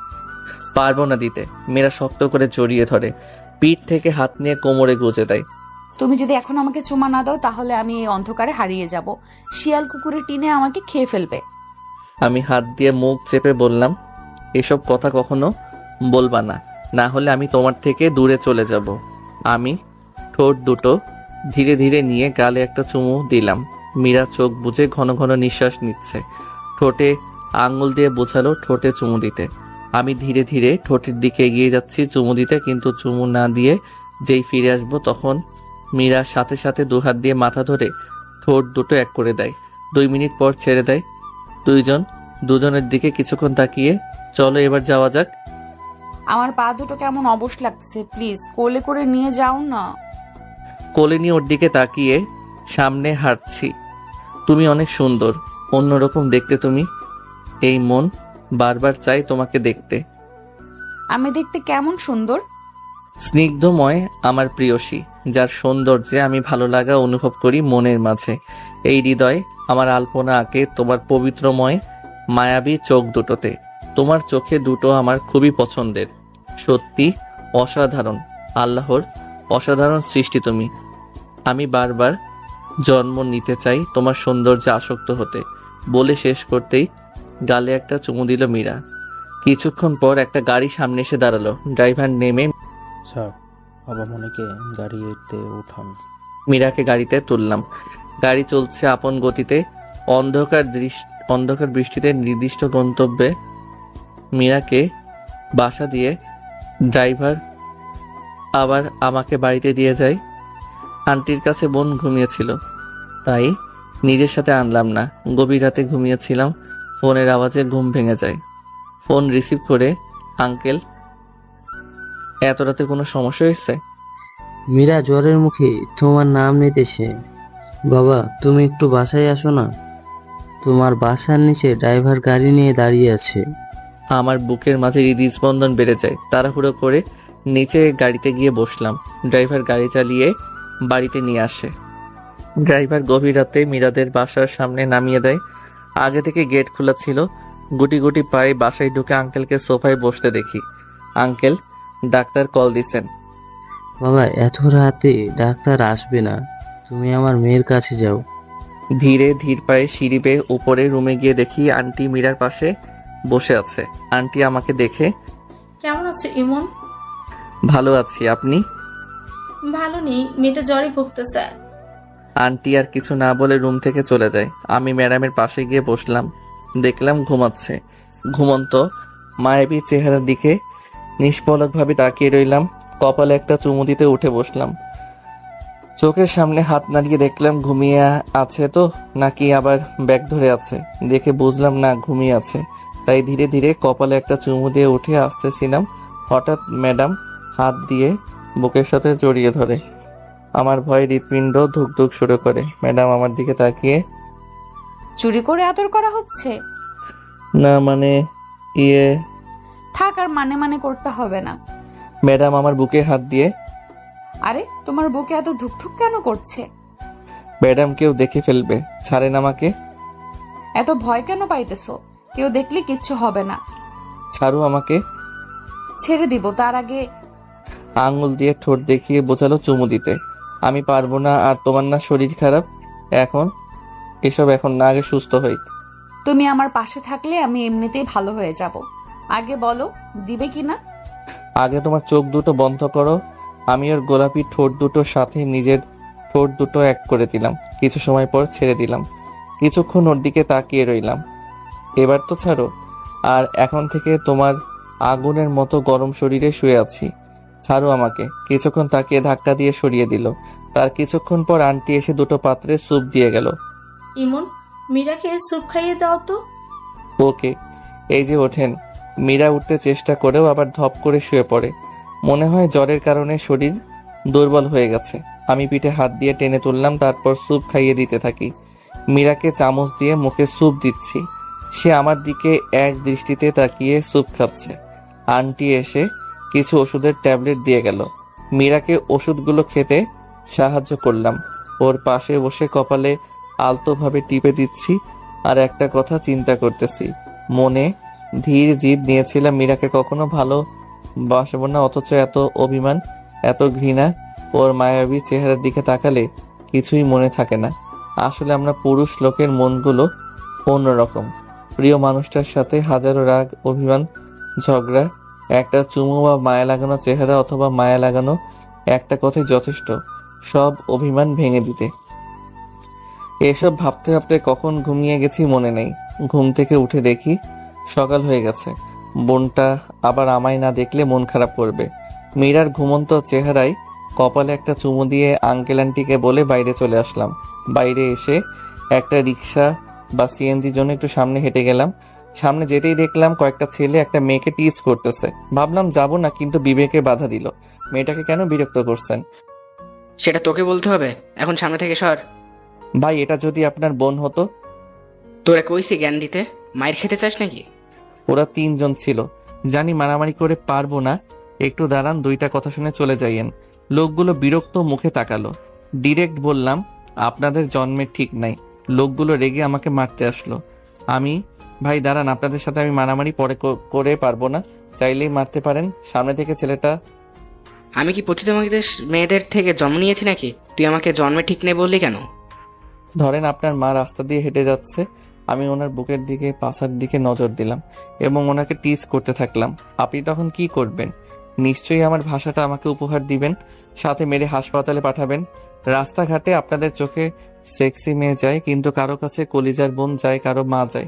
পারবো না দিতে। মেয়েরা শক্ত করে জড়িয়ে ধরে, পিঠ থেকে হাত নিয়ে কোমরে গুজে দেয়। তুমি যদি এখন আমাকে চুমা না দাও তাহলে আমি এই অন্ধকারে হারিয়ে যাব। শিয়াল কুকুরের টিনে আমাকে খেয়ে ফেলবে। আমি হাত দিয়ে মুখ চেপে বললাম, এসব কথা কখনো বলবা না, না হলে আমি তোমার থেকে দূরে চলে যাব। আমি ঠোঁট দুটো ধীরে ধীরে নিয়ে গালে একটা চুমু দিলাম। মীরা চোখ বুজে ঘন ঘন নিঃশ্বাস নিচ্ছে। ঠোঁটে আঙুল দিয়ে বোঝালো ঠোঁটে চুমু দিতে। আমি ধীরে ধীরে ঠোঁটের দিকে এগিয়ে যাচ্ছি চুমু দিতে, কিন্তু চুমু না দিয়ে যেই ফিরে আসবো তখন মীরা সাথে সাথে দুহাত দিয়ে মাথা ধরে ঠোঁট দুটো এক করে দেয়। 2 মিনিট পর ছেড়ে দেয়। দুজনের দিকে কিছুক্ষণ তাকিয়ে চলো এবার যাওয়া যাক। আমার পা দুটো কেমন অবশ লাগছে, প্লিজ কোলে করে নিয়ে যাও না। কোলে নিয়ে ওর দিকে তাকিয়ে সামনে হাঁটছি। তুমি অনেক সুন্দর, অন্যরকম দেখতে তুমি। এই মন বারবার চাই তোমাকে দেখতে। আমি দেখতে কেমন সুন্দর? স্নিগ্ধময় আমার প্রিয়সী, যার সৌন্দর্যে আমি ভালো লাগা অনুভব করি মনের মাঝে। এই হৃদয় আমার আলপনা আঁকে তোমার পবিত্রময় মায়াবী চোখ দুটোতে। তোমার চোখে দুটো আমার খুবই পছন্দের। সত্যি অসাধারণ, আল্লাহর অসাধারণ সৃষ্টি তুমি। আমি বারবার জন্ম নিতে চাই তোমার সৌন্দর্যে আসক্ত হতে। বলে শেষ করতেই গালে একটা চুমু দিল মীরা। কিছুক্ষণ পর একটা গাড়ি সামনে এসে দাঁড়ালো। ড্রাইভার নেমে স্যার, বাবা মনিকে গাড়িতে উঠান। মীরাকে গাড়িতে তুললাম। গাড়ি চলছে আপন গতিতে। অন্ধকার বৃষ্টিতে নির্দিষ্ট গন্তব্যে মীরাকে বাসা দিয়ে ড্রাইভার আবার আমাকে বাড়িতে দিয়ে যায়। আন্টির কাছে বোন ঘুমিয়েছিল, তাই নিজের সাথে আনলাম না। গভীর রাতে ঘুমিয়েছিলাম, ফোনের আওয়াজে ঘুম ভেঙে যায়। ফোন রিসিভ করে, আঙ্কেল, এত রাতে কোনো সমস্যা হয়েছে? মীরা জ্বরের মুখে তোমার নাম নিতেছে। বাবা, তুমি একটু বাসায় আসো না। তোমার বাসার নিচে ড্রাইভার গাড়ি নিয়ে দাঁড়িয়ে আছে। আমার বুকের মাঝে হৃদস্পন্দন বেড়ে যায়। তাড়াহুড়ো করে নিচে গাড়িতে গিয়ে বসলাম। ড্রাইভার গাড়ি চালিয়ে বাড়িতে নিয়ে আসে। ড্রাইভার গভীর রাতে মীরাদের বাসার সামনে নামিয়ে দেয়। আগে থেকে গেট খোলা ছিল। গুটি গুটি পায়ে বাসায় ঢুকে আঙ্কেলকে সোফায় বসতে দেখি। আঙ্কেল ডাক্তার কল দিছেন। বাবা, এত রাতে ডাক্তার আসবে না, তুমি আমার মেয়ের কাছে যাও। ধীর পায়ে সিঁড়ি বেয়ে উপরে রুমে গিয়ে দেখি আন্টি মীরার পাশে বসে আছে। আন্টি আমাকে দেখে, কেমন আছে ইমন? ভালো আছি, আপনি? ভালো নেই, মেয়েটা জ্বরে ভুগতেছে। আন্টি আর কিছু না বলে রুম থেকে চলে যায়। আমি ম্যাডামের পাশে গিয়ে বসলাম। দেখলাম ঘুমাচ্ছে। ঘুমন্ত মায়াবী চেহারার দিকে নিষ্পলকভাবে তাকিয়ে রইলাম। কপালে একটা চুমু দিতে উঠে বসলাম। চোখের সামনে হাত নাড়িয়ে দেখলাম ঘুমিয়ে আছে তো নাকি আবার ব্যাগ ধরে আছে। দেখে বুঝলাম না, ঘুমিয়ে আছে। তাই ধীরে ধীরে কপালে একটা চুমু দিয়ে উঠে আসতেছিলাম। হঠাৎ ম্যাডাম হাত দিয়ে বুকের সাথে জড়িয়ে ধরে। আমার ভয়ে হৃৎপিণ্ড ধুক ধুক শুরু করে। ম্যাডাম আমার দিকে তাকিয়ে, চুরি করে আদর করা হচ্ছে? না মানে থাক, আর মানে করতে হবে না। ম্যাডাম আমার বুকে হাত দিয়ে, আরে তোমার বুকে এত ধুকধুক কেন করছে? ম্যাডাম কেউ দেখে ফেলবে, ছাড়েন আমাকে। এত ভয় কেন পাইতেছো? কেউ দেখলে কিচ্ছু হবে না। ছাড়ো আমাকে। ছেড়ে দিব, তার আগে আঙুল দিয়ে ঠোঁট দেখিয়ে বোঝালো চুমু দিতে। আমি পারবো না। আর তোমার না শরীর খারাপ? এসব এখন না, আগে সুস্থ হই। তুমি আমার পাশে থাকলে আমি এমনিতেই ভালো হয়ে যাব। আগে বলো, দিবে কিনা? আগে তোমার চোখ দুটো বন্ধ করো। আমি ওর গোলাপি ঠোঁট দুটোর সাথে নিজের ঠোঁট দুটো এক করে দিলাম। কিছু সময় পর ছেড়ে দিলাম। কিছুক্ষণ ওর দিকে তাকিয়ে রইলাম। এবার তো ছাড়ো। আর এখন থেকে তোমার আগুনের মতো গরম শরীরে শুয়ে আছি, ছাড়ো আমাকে। কিছুক্ষণ তাকিয়ে ধাক্কা দিয়ে সরিয়ে দিল। তার কিছুক্ষণ পর আন্টি এসে দুটো পাত্রে স্যুপ দিয়ে গেল। ইমন, মীরাকে স্যুপ খাইয়ে দাও তো। ওকে। এই যে ওঠেন। মীরা উঠতে চেষ্টা করেও আবার ধপ করে শুয়ে পড়ে। মনে হয় জ্বরের কারণে শরীর দুর্বল হয়ে গেছে। আমি পিঠে হাত দিয়ে টেনে তুললাম, তারপর স্যুপ খাইয়ে দিতে থাকি। মীরাকে চামচ দিয়ে মুখে স্যুপ দিচ্ছি। সে আমার দিকে এক দৃষ্টিতে তাকিয়ে স্যুপ খাচ্ছে। আন্টি এসে কিছু ওষুধের ট্যাবলেট দিয়ে গেল। মীরাকে ওষুধগুলো খেতে সাহায্য করলাম। ওর পাশে বসে কপালে আলতোভাবে টিপে দিচ্ছি আর একটা কথা চিন্তা করতেছি। মনে ধীর জিদ নিয়েছিলাম মীরাকে কখনো ভালোবাসবো না, অথচ এত অভিমান, এত ঘৃণা। ওর মায়াবী চেহারার দিকে তাকালে কিছুই মনে থাকে না। আসলে আমরা পুরুষ লোকের মনগুলো অন্যরকম। প্রিয় মানুষটার সাথে হাজারো রাগ, অভিমান, ঝগড়া, একটা চুমু বা মায়া লাগানো চেহারা অথবা মায়া লাগানো একটা কথাই যথেষ্ট। সব অভিমান ভেঙে দিতে। এসব ভাবতে ভাবতে কখন ঘুমিয়ে গেছি মনে নেই। ঘুম থেকে উঠে দেখি সকাল হয়ে গেছে। বোনটা আবার আমায় না দেখলে মন খারাপ করবে। মীরার ঘুমন্ত চেহারায় কপালে একটা চুমু দিয়ে আঙ্কেল আন্টিকে বলে বাইরে চলে আসলাম। বাইরে এসে একটা রিক্সা বা সিএনজির জন্য একটু সামনে হেঁটে গেলাম। সামনে যেতেই দেখলাম কয়েকটা ছেলে একটা মেয়েকে টিজ করতেছে। ভাবলাম যাব না, কিন্তু বিবেকে বাধা দিল। মেয়েটাকে কেন বিরক্ত করছেন? সেটা তোকে বলতে হবে, এখন সামনে থেকে সর। ভাই, এটা যদি আপনার বোন হতো? তোরা কইছি জ্ঞান দিতে, মায়ের খেতে চাস নাকি? ওরা 3 জন ছিল। জানি মারামারি করে পারবো না। একটু দাঁড়ান, 2টা কথা শুনে চলে যাইয়েন। লোকগুলো বিরক্ত মুখে তাকালো। ডিরেক্ট বললাম, আপনাদের জন্মের ঠিক নাই। লোকগুলো রেগে আমাকে মারতে আসলো। আমি, ভাই দাঁড়ান, আপনাদের সাথে আমি মারামারি পরে করে পারবো না। চাইলেই মারতে পারেন। সামনে থেকে ছেলেটা। আমি কি পতিত মেয়েদের থেকে জন্ম নিয়েছি নাকি? তুই আমাকে জন্মে ঠিক নেই বললি কেন? ধরেন আপনার মা রাস্তা দিয়ে হেঁটে যাচ্ছে, আমি ওনার বুকের দিকে, পাছার দিকে নজর দিলাম এবং ওনাকে টিজ করতে থাকলাম। আপনি তখন কি করবেন? নিশ্চয়ই আমার ভাষাটা আমাকে উপহার দিবেন, সাথে মেরে হাসপাতালে পাঠাবেন। রাস্তাঘাটে আপনাদের চোখে সেক্সি মেয়ে যায়, কিন্তু কারো কাছে কলিজার বোন যায়, কারো মা যায়।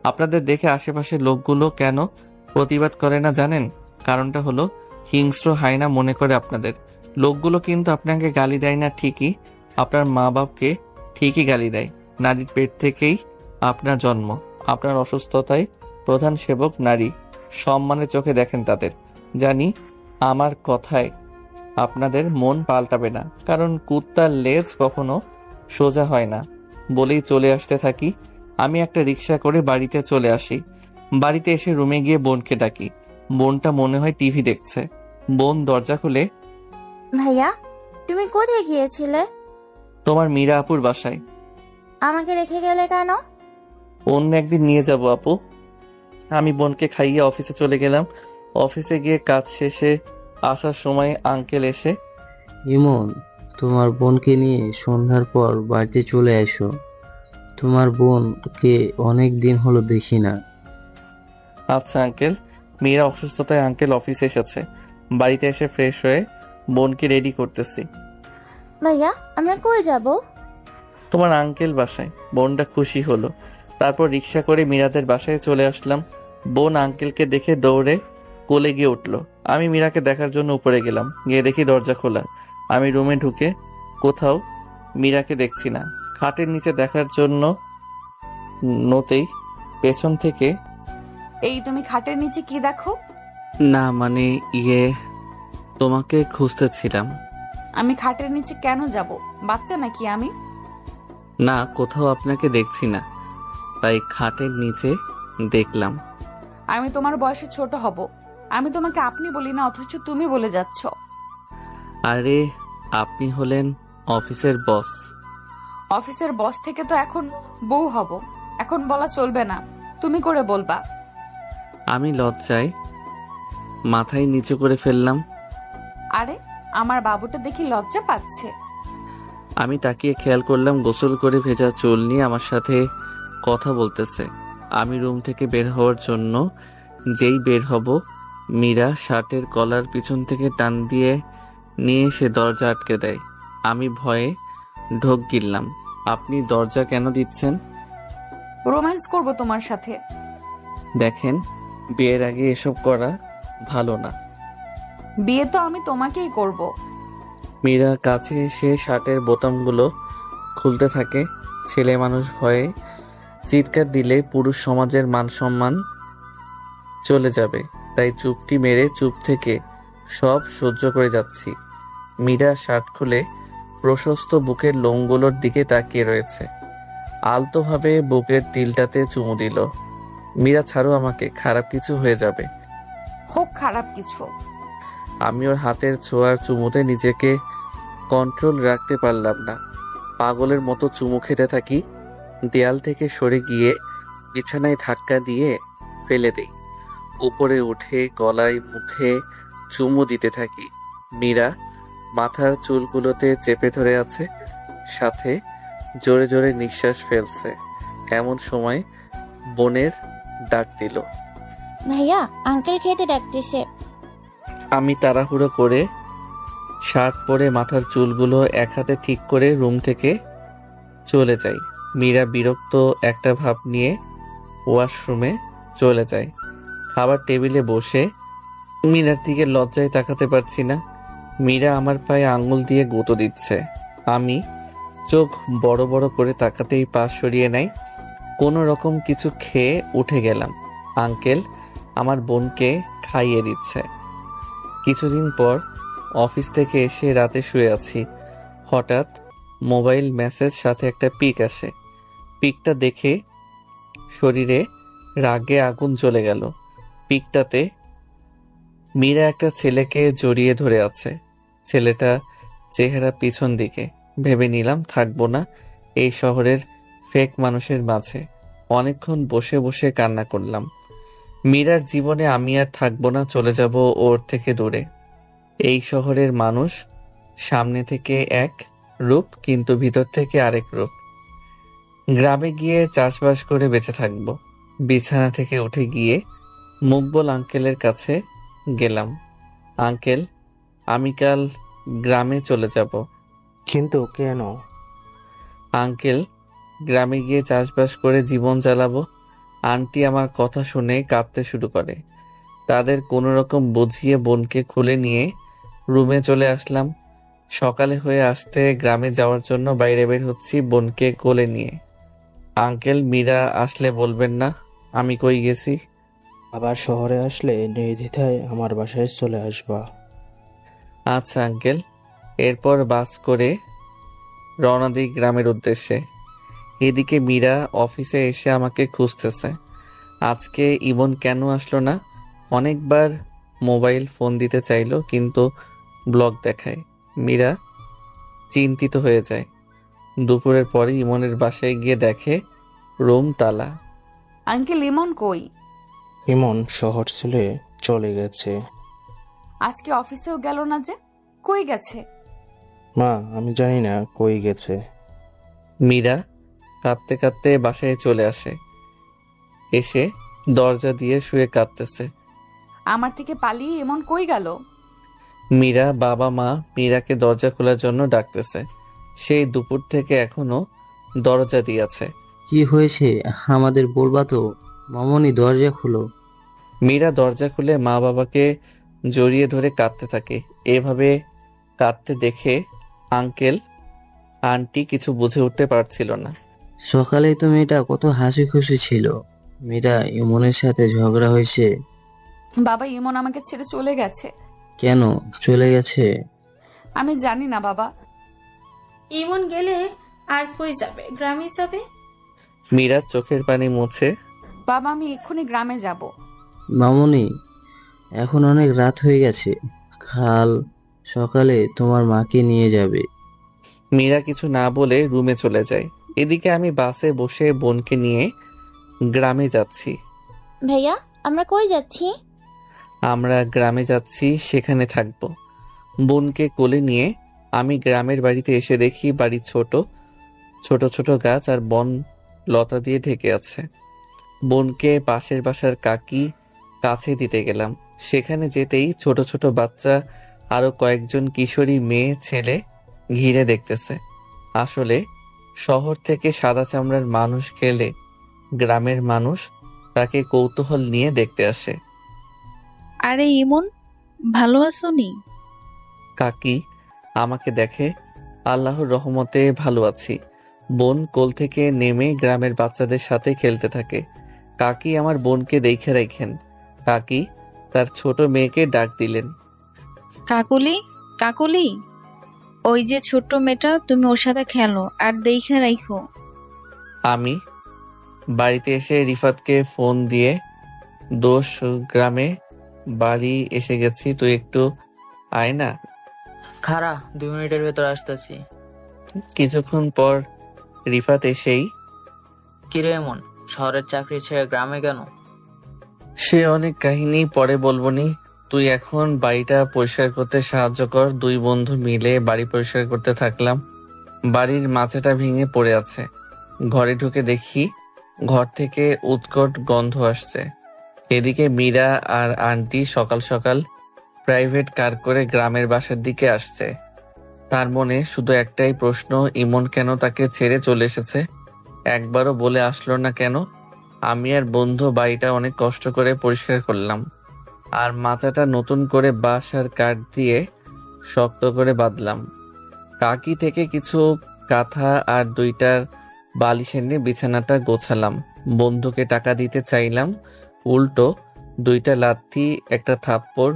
আপনাদের দেখে আশেপাশের লোকগুলো কেন প্রতিবাদ করে না জানেন? কারণটা হলো হিংস্র হায়না মনে করে আপনাদের। লোকগুলো কিন্তু আপনাকে গালি দেয় না ঠিকই, আপনার মা বাপকে ঠিকই গালি দেয়। নারীর পেট থেকেই আপনার জন্ম। আপনার অসুস্থতায় প্রধান সেবক নারী। সম্মানের চোখে দেখেন তাদের। জানি আমার কথায় আপনাদের মন পাল্টাবে না, কারণ কুত্তার লেজ কখনো সোজা হয় না। বলেই চলে আসতে থাকি। আমি একটা রিক্সা করে বাড়িতে চলে আসি। বাড়িতে এসে রুমে গিয়ে বোনকে ডাকি। বোনটা মনে হয় টিভি দেখছে। বোন দরজা খুলে, ভাইয়া, তুমি কোথায় গিয়েছিলে? তোমার মীরা আপুর বাসায়। আমাকে রেখে গেলে কেন? অন্য একদিন নিয়ে যাব আপু। আমি বোনকে খাইয়ে অফিসে চলে গেলাম। অফিসে গিয়ে কাজ শেষে আসার সময় আঙ্কেল এসে, ইমন, তোমার বোনকে নিয়ে সন্ধ্যার পর বাড়িতে চলে এসো। তোমার বোনকে অনেক দিন হলো দেখি না। আচ্ছা আঙ্কেল। মীরা অসুস্থতায় আঙ্কেল অফিসে এসেছে। বাড়িতে এসে ফ্রেশ হয়ে বোনকে রেডি করতেছি। ভাইয়া, আমরা কই যাব? তোমার আঙ্কেল বাসায়। বোনটা খুশি হলো। তারপর রিক্সা করে মীরাদের বাসায় চলে আসলাম। বোন আঙ্কেলকে দেখে দৌড়ে কোলে গিয়ে উঠলো। আমি মীরাকে দেখার জন্য উপরে গেলাম। গিয়ে দেখি দরজা খোলা। আমি রুমে ঢুকে কোথাও মীরাকে দেখছি না। খাটের নিচে দেখার জন্য নতেই পেছন থেকে, এই তুমি খাটের নিচে কি দেখো? না মানে তোমাকে খুঁজতেছিলাম। আমি খাটের নিচে কেন যাব? বাচ্চা নাকি আমি? না, কোথাও আপনাকে দেখছি না, তাই খাটের নিচে দেখলাম। আমি তোমার বয়সে ছোট হব। আমি তোমাকে আপনি বলি না, অথচ তুমি বলে যাচ্ছ। আরে আপনি হলেন অফিসের বস। অফিসের বস থেকে তো এখন বউ হব। এখন বলা চলবে না, তুমি করে বলবা। আমি লজ্জায় মাথায় নিচু করে ফেললাম। আরে আমার বাবুটা দেখি লজ্জা পাচ্ছে। আমি তাকিয়ে খেয়াল করলাম গোসল করে ভেজা চুল নিয়ে আমার সাথে কথা বলতেছে। আমি রুম থেকে বের হওয়ার জন্য যেই বের হব, মীরা শার্টের কলার পিছন থেকে টান দিয়ে নিয়ে এসে দরজা আটকে দেয়। আমি ভয়ে ঢোক গিললাম। আপনি দরজা কেন দিচ্ছেন? রোম্যান্স করব তোমার সাথে। দেখেন, বিয়ের আগে এসব করা ভালো না। বিয়ে তো আমি তোমাকেই করব। মীরা কাছে এসে শার্টের বোতামগুলো খুলতে থাকে। ছেলে মানুষ ভয়ে চিৎকার দিলে পুরুষ সমাজের মান সম্মান চলে যাবে, তাই চুপটি মেরে চুপ থেকে সব সহ্য করে যাচ্ছি। মীরা শার্ট খুলে প্রশস্ত বুকের লোমগুলোর দিকে তাকিয়ে রয়েছে। আলতোভাবে বুকের তিলটাতে চুমু দিল। মীরা, ছাড়ো আমাকে, খারাপ কিছু হয়ে যাবে। হোক খারাপ কিছু। আমি ওর হাতের ছোঁয়ার চুমুতে নিজেকে কন্ট্রোল রাখতে পারলাম না। পাগলের মতো চুমু খেতে থাকি। দেয়াল থেকে সরে গিয়ে বিছানায় ধাক্কা দিয়ে ফেলে দেই। উপরে উঠে গলায় মুখে চুমু দিতে থাকি। মীরা মাথার চুলগুলোতে চেপে ধরে আছে, সাথে জোরে জোরে নিঃশ্বাস ফেলছে। এমন সময় বোনের ডাক দিল। ভাইয়া, আঙ্কেল খেতে ডাকতেছে। আমি তাড়াহুড়ো করে শার্ট পরে মাথার চুলগুলো এক হাতে ঠিক করে রুম থেকে চলে যাই। মীরা বিরক্ত একটা ভাব নিয়ে ওয়াশরুমে চলে যায়। খাবার টেবিলে বসে মীরার দিকে লজ্জায় তাকাতে পারছি না। মীরা আমার পায়ে আঙুল দিয়ে গুঁতো দিচ্ছে। আমি চোখ বড় বড় করে তাকাতেই পাশ সরিয়ে নেয়। কোনো রকম কিছু খেয়ে উঠে গেলাম। আঙ্কেল আমার বোনকে খাইয়ে দিচ্ছে। কিছুদিন পর অফিস থেকে এসে রাতে শুয়ে আছি। হঠাৎ মোবাইল মেসেজ সাথে একটা পিক আসে। পিকটা দেখে শরীরে রাগে আগুন জ্বলে গেল। পিকটাতে মীরা একটা ছেলেকে জড়িয়ে ধরে আছে। ছেলেটা চেহারা পিছন দিকে। ভেবে নিলাম থাকবো না এই শহরের ফেক মানুষের মাঝে। অনেকক্ষণ বসে বসে কান্না করলাম। মীরার জীবনে আমি আর থাকবো না, চলে যাব ওর থেকে দূরে। এই শহরের মানুষ সামনে থেকে এক রূপ, কিন্তু ভিতর থেকে আরেক রূপ। গ্রামে গিয়ে চাষবাস করে বেঁচে থাকবো। বিছানা থেকে উঠে গিয়ে মুকবল আঙ্কেলের কাছে গেলাম। আঙ্কেল, আমি কাল গ্রামে চলে যাব। কিন্তু কেন? আঙ্কেল, গ্রামে গিয়ে চাষবাস করে জীবন চালাবো। আন্টি আমার কথা শুনে কাঁদতে শুরু করে। তাদের কোনো রকম বুঝিয়ে বোনকে খুলে নিয়ে রুমে চলে আসলাম। সকালে হয়ে আসতে গ্রামে যাওয়ার জন্য বাইরে বের হচ্ছি বোনকে কোলে নিয়ে। আঙ্কেল, মীরা আসলে বলবেন না আমি কই গেছি। আবার শহরে আসলে নির্দ্বিধায় আমার বাসায় চলে আসবা। আচ্ছা আঙ্কেল। এরপর বাস করে রওনা দিই গ্রামের উদ্দেশ্যে। এদিকে মীরা অফিসে এসে আমাকে খুঁজতেছে। আজকে ইমন কেন আসলো না? অনেকবার মোবাইল ফোন দিতে চাইলো, কিন্তু ব্লক দেখায়। মীরা চিন্তিত হয়ে যায়। দুপুরের পরে ইমনের বাসায় গিয়ে দেখে রুম তালা। আঙ্কেল, ইমন কই? ইমন শহর ছেড়ে চলে গেছে। আজকে অফিসেও গেল না যে, কই গেছে? মা, আমি জানি না কই গেছে। মীরা কাঁদতে কাঁদতে বাসায় চলে আসে। এসে দরজা দিয়ে শুয়ে কাঁদতেছে। আমার থেকে পালিয়ে ইমন কই গেল? মীরা বাবা মা মীরাকে দরজা খোলার জন্য ডাকতেছে। সেই দুপুর থেকে এখনো দরজা দিয়েছে। কি হয়েছে আমাদের বলবা তো? মামনি, দরজা খুলো। মীরা দরজা খুলে মা বাবাকে জড়িয়ে ধরে কাঁদতে থাকে। এভাবে কাঁদতে দেখে আঙ্কেল আন্টি কিছু বুঝে উঠতে পারছিল না। সকালেই তো মেয়েটা কত হাসি খুশি ছিল। মেয়েটা ইমনের সাথে ঝগড়া হয়েছে। বাবা, ইমন আমাকে ছেড়ে চলে গেছে। কেন চলে গেছে? আমি জানি না বাবা। ইমন গেলে আর কই যাবে? গ্রামে যাবে। মীরা চোখের পানি মুছে। বাবা, আমি এক্ষুনি গ্রামে যাব। মামনি, এখন অনেক রাত হয়ে গেছে। কাল সকালে তোমার মাকে নিয়ে যাবে। মীরা কিছু না বলে রুমে চলে যায়। এদিকে আমি বাসে বসে বোনকে নিয়ে গ্রামে যাচ্ছি। ভাইয়া, আমরা কই যাচ্ছি? আমরা গ্রামে যাচ্ছি, সেখানে থাকবো। বোনকে কোলে নিয়ে আমি গ্রামের বাড়িতে এসে দেখি বাড়ি ছোট ছোট ছোট গাছ আর বন লতা দিয়ে ঢেকে আছে। বোনকে পাশের বাসার কাকি কাছে দিতে গেলাম। সেখানে যেতেই ছোট ছোট বাচ্চা আরো কয়েকজন কিশোরী মেয়ে ছেলে ঘিরে দেখতেছে। আসলে শহর থেকে সাদা চামড়ার মানুষ গেলে গ্রামের মানুষ তাকে কৌতূহল নিয়ে দেখতে আসে। আরে ইমন, ভালো আছো নি? কাকি আমাকে দেখে। আল্লাহর রহমতে ভালো আছি। বোন কোল থেকে নেমে গ্রামের বাচ্চাদের সাথে খেলতে থাকে। কাকি আমার বোনকে দেখে রাখেন। কাকি তার ছোট মেয়েকে ডাক দিলেন। কাকুলি, কাকুলি, ওই যে ছোট্ট মেয়েটা, তুমি ওর সাথে খেলো আর দেখে রাখো। আমি বাড়িতে এসে রিফাতকে ফোন দিয়ে দোষ গ্রামে বাড়ি এসে গেছি, তুই একটু আয় না। খারা, 2 মিনিটের ভেতর আসতেছি। কিছুক্ষণ পর রিফাত এসেই, কিরে এমন, শহরের চাকরি ছেড়ে গ্রামে কেন? সে অনেক কাহিনী পরে বলবনি। তুই এখন বাড়িটা পরিষ্কার করতে সাহায্য কর। 2 বন্ধু মিলে বাড়ি পরিষ্কার করতে থাকলাম। বাড়ির মাচাটা ভেঙে পড়ে আছে। ঘরে ঢুকে দেখি ঘর থেকে উৎকট গন্ধ আসছে। এদিকে মীরা আর আন্টি সকাল সকাল প্রাইভেট কার করে গ্রামের বাসার দিকে আসছে। তার মনে শুধু একটাই প্রশ্ন, ইমন কেন তাকে ছেড়ে চলে এসেছে? একবারও বলে আসলো না কেন? আমি আর বন্ধু বাড়িটা অনেক কষ্ট করে পরিষ্কার করলাম, আর মাচাটা নতুন করে বাঁশ আর কাঠ দিয়ে শক্ত করে বাঁধলাম। কাকি থেকে কিছু কাঁথা আর 2টার বালিশ এনে বিছানাটা গোছালাম। বন্ধুকে টাকা দিতে চাইলাম, উল্টো 2টা লাথি, একটা থাপ্পড়,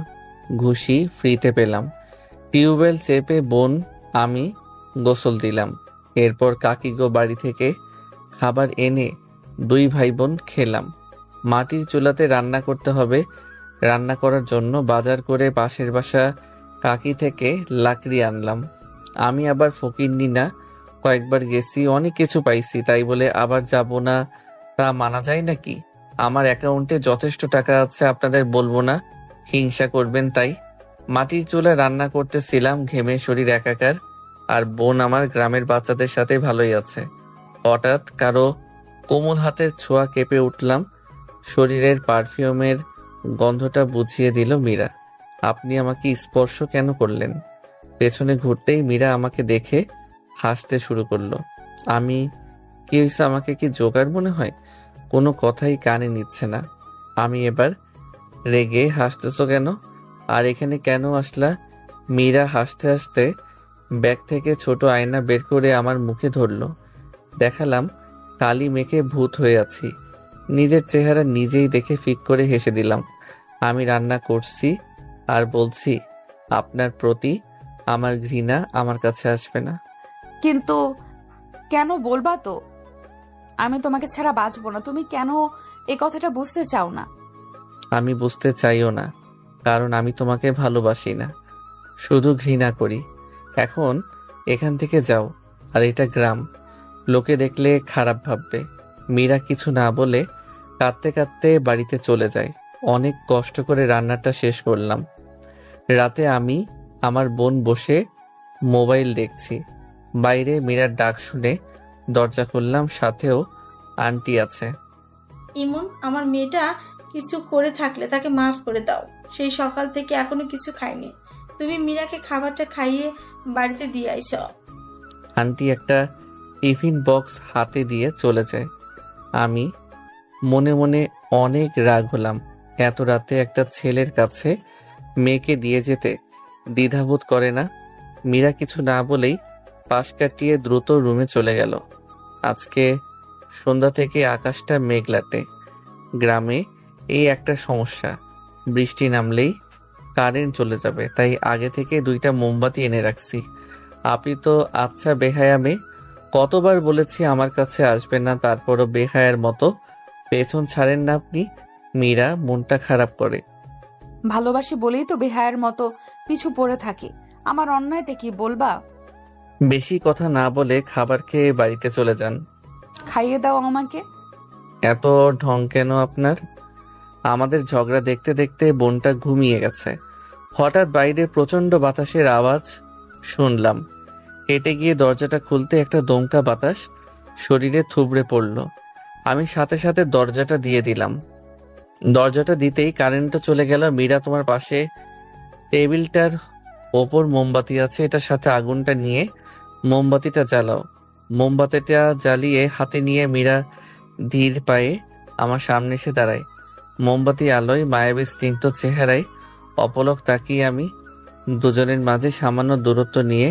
ঘুষি ফ্রিতে পেলাম। টিউবওয়েল চেপে বোন আমি গোসল দিলাম। এরপর কাকিগো বাড়ি থেকে খাবার এনে 2 ভাই বোন খেলাম। মাটির চুলাতে রান্না করতে হবে। রান্না করার জন্য বাজার করে পাশের বাসা কাকি থেকে লাকড়ি আনলাম। আমি আবার ফকিন্নি না, কয়েকবার গেছি, অনেক কিছু পাইছি, তাই বলে আবার যাব না তা মানা যায় নাকি? আমার অ্যাকাউন্টে যথেষ্ট টাকা আছে, আপনাদের বলবো না, হিংসা করবেন তাই। মাটির চুলায় রান্না করতেছিলাম, ঘেমে শরীর একাকার। আর বোন আমার গ্রামের বাচ্চাদের সাথে ভালোই আছে। হঠাৎ কারো কোমল হাতের ছোঁয়া কেঁপে উঠলাম। শরীরের পারফিউমের গন্ধটা বুঝিয়ে দিল মীরা। আপনি আমাকে স্পর্শ কেন করলেন? পেছনে ঘুরতেই মীরা আমাকে দেখে হাসতে শুরু করলো। আমি কি হয়েছে, আমাকে কি জোকার মনে হয়? কোনো কথাই কানে নিচ্ছে না। আমি এবার রেগে, হাসতেছো কেন? আর এখানে কেন আসলা? মীরা হাসতে হাসতে ব্যাগ থেকে ছোট আয়না বের করে আমার মুখে ধরলো। দেখালাম কালি মেখে ভূত হয়ে আছি। নিজের চেহারা নিজেই দেখে ফিক করে হেসে দিলাম। আমি রান্না করছি আর বলছি, আপনার প্রতি আমার ঘৃণা আমার কাছে আসবে না। কিন্তু কেন বলবা তো? আমি তোমাকে ছাড়া বাঁচবো না। তুমি কেন এই কথাটা বুঝতে চাও না? আমি বুঝতে চাইও না, কারণ আমি তোমাকে ভালোবাসি না, শুধু ঘৃণা করি। এখন এখান থেকে যাও। আর এটা গ্রাম, লোকে দেখলে খারাপ ভাববে। মীরা কিছু না বলে কাঁদতে কাঁদতে বাড়িতে চলে যায়। অনেক কষ্ট করে রান্নাটা শেষ করলাম। রাতে আমি আমার বোন বসে মোবাইল দেখছি। বাইরে মীরার ডাক শুনে দরজা খুললাম, সাথেও আন্টি আছে। ইমন, আমার মেয়েটা কিছু করে থাকলে তাকে মাফ করে দাও। সেই সকাল থেকে এখনো কিছু খায়নি। তুমি মীরাকে খাবারটা খাইয়ে বাড়িতে দিয়ে আইস। আন্টি একটা টিফিন বক্স হাতে দিয়ে চলে যায়। আমি মনে মনে অনেক রাগ হলাম। এত রাতে একটা ছেলের কাছে মেয়েকে দিয়ে যেতে দ্বিধাবোধ করে না। মীরা কিছু না বলেই পাশ কাটিয়ে দ্রুত রুমে চলে গেল। আজকে সন্ধ্যা থেকে আকাশটা মেঘলাটে। গ্রামে এই একটা সমস্যা, বৃষ্টি নামলেই কারেন্ট চলে যাবে, তাই আগে থেকে 2টা মোমবাতি এনে রাখছি। আপনি তো আচ্ছা বেহায়া মেয়ে, কতবার বলেছি আমার কাছে আসবে না, তারপরও বেহায়ার মতো পেছন ছাড়েন না আপনি। মীরা মনটা খারাপ করে। ভালোবাসি বলেই তো বেহায়ের মতো পিছু পড়ে থাকি। আমার অন্যায়টা কি বলবা? বেশি কথা না বলে খাবার খেয়ে বাড়িতে চলে যান। খাইয়ে দাও আমাকে। এত ঢং কেন আপনার? আমাদের ঝগড়া দেখতে দেখতে বোনটা ঘুমিয়ে গেছে। হঠাৎ বাইরে প্রচন্ড বাতাসের আওয়াজ শুনলাম। হেঁটে গিয়ে দরজাটা খুলতে একটা দমকা বাতাস শরীরে থুবড়ে পড়ল। আমি সাথে সাথে দরজাটা দিয়ে দিলাম। দরজাটা দিতেই কারেন্টও চলে গেল। মীরা, তোমার পাশে টেবিলটার ওপর মোমবাতি আছে, এটার সাথে আগুনটা নিয়ে মোমবাতিটা জ্বালাও। মোমবাতিটা জ্বালিয়ে হাতে নিয়ে মীরা ধীর পায়ে আমার সামনে এসে দাঁড়ায়। মোমবাতি আলোয় মায়াবী স্নিগ্ধ চেহারায় অপলক তাকিয়ে আমি দুজনের মাঝে সামান্য দূরত্ব নিয়ে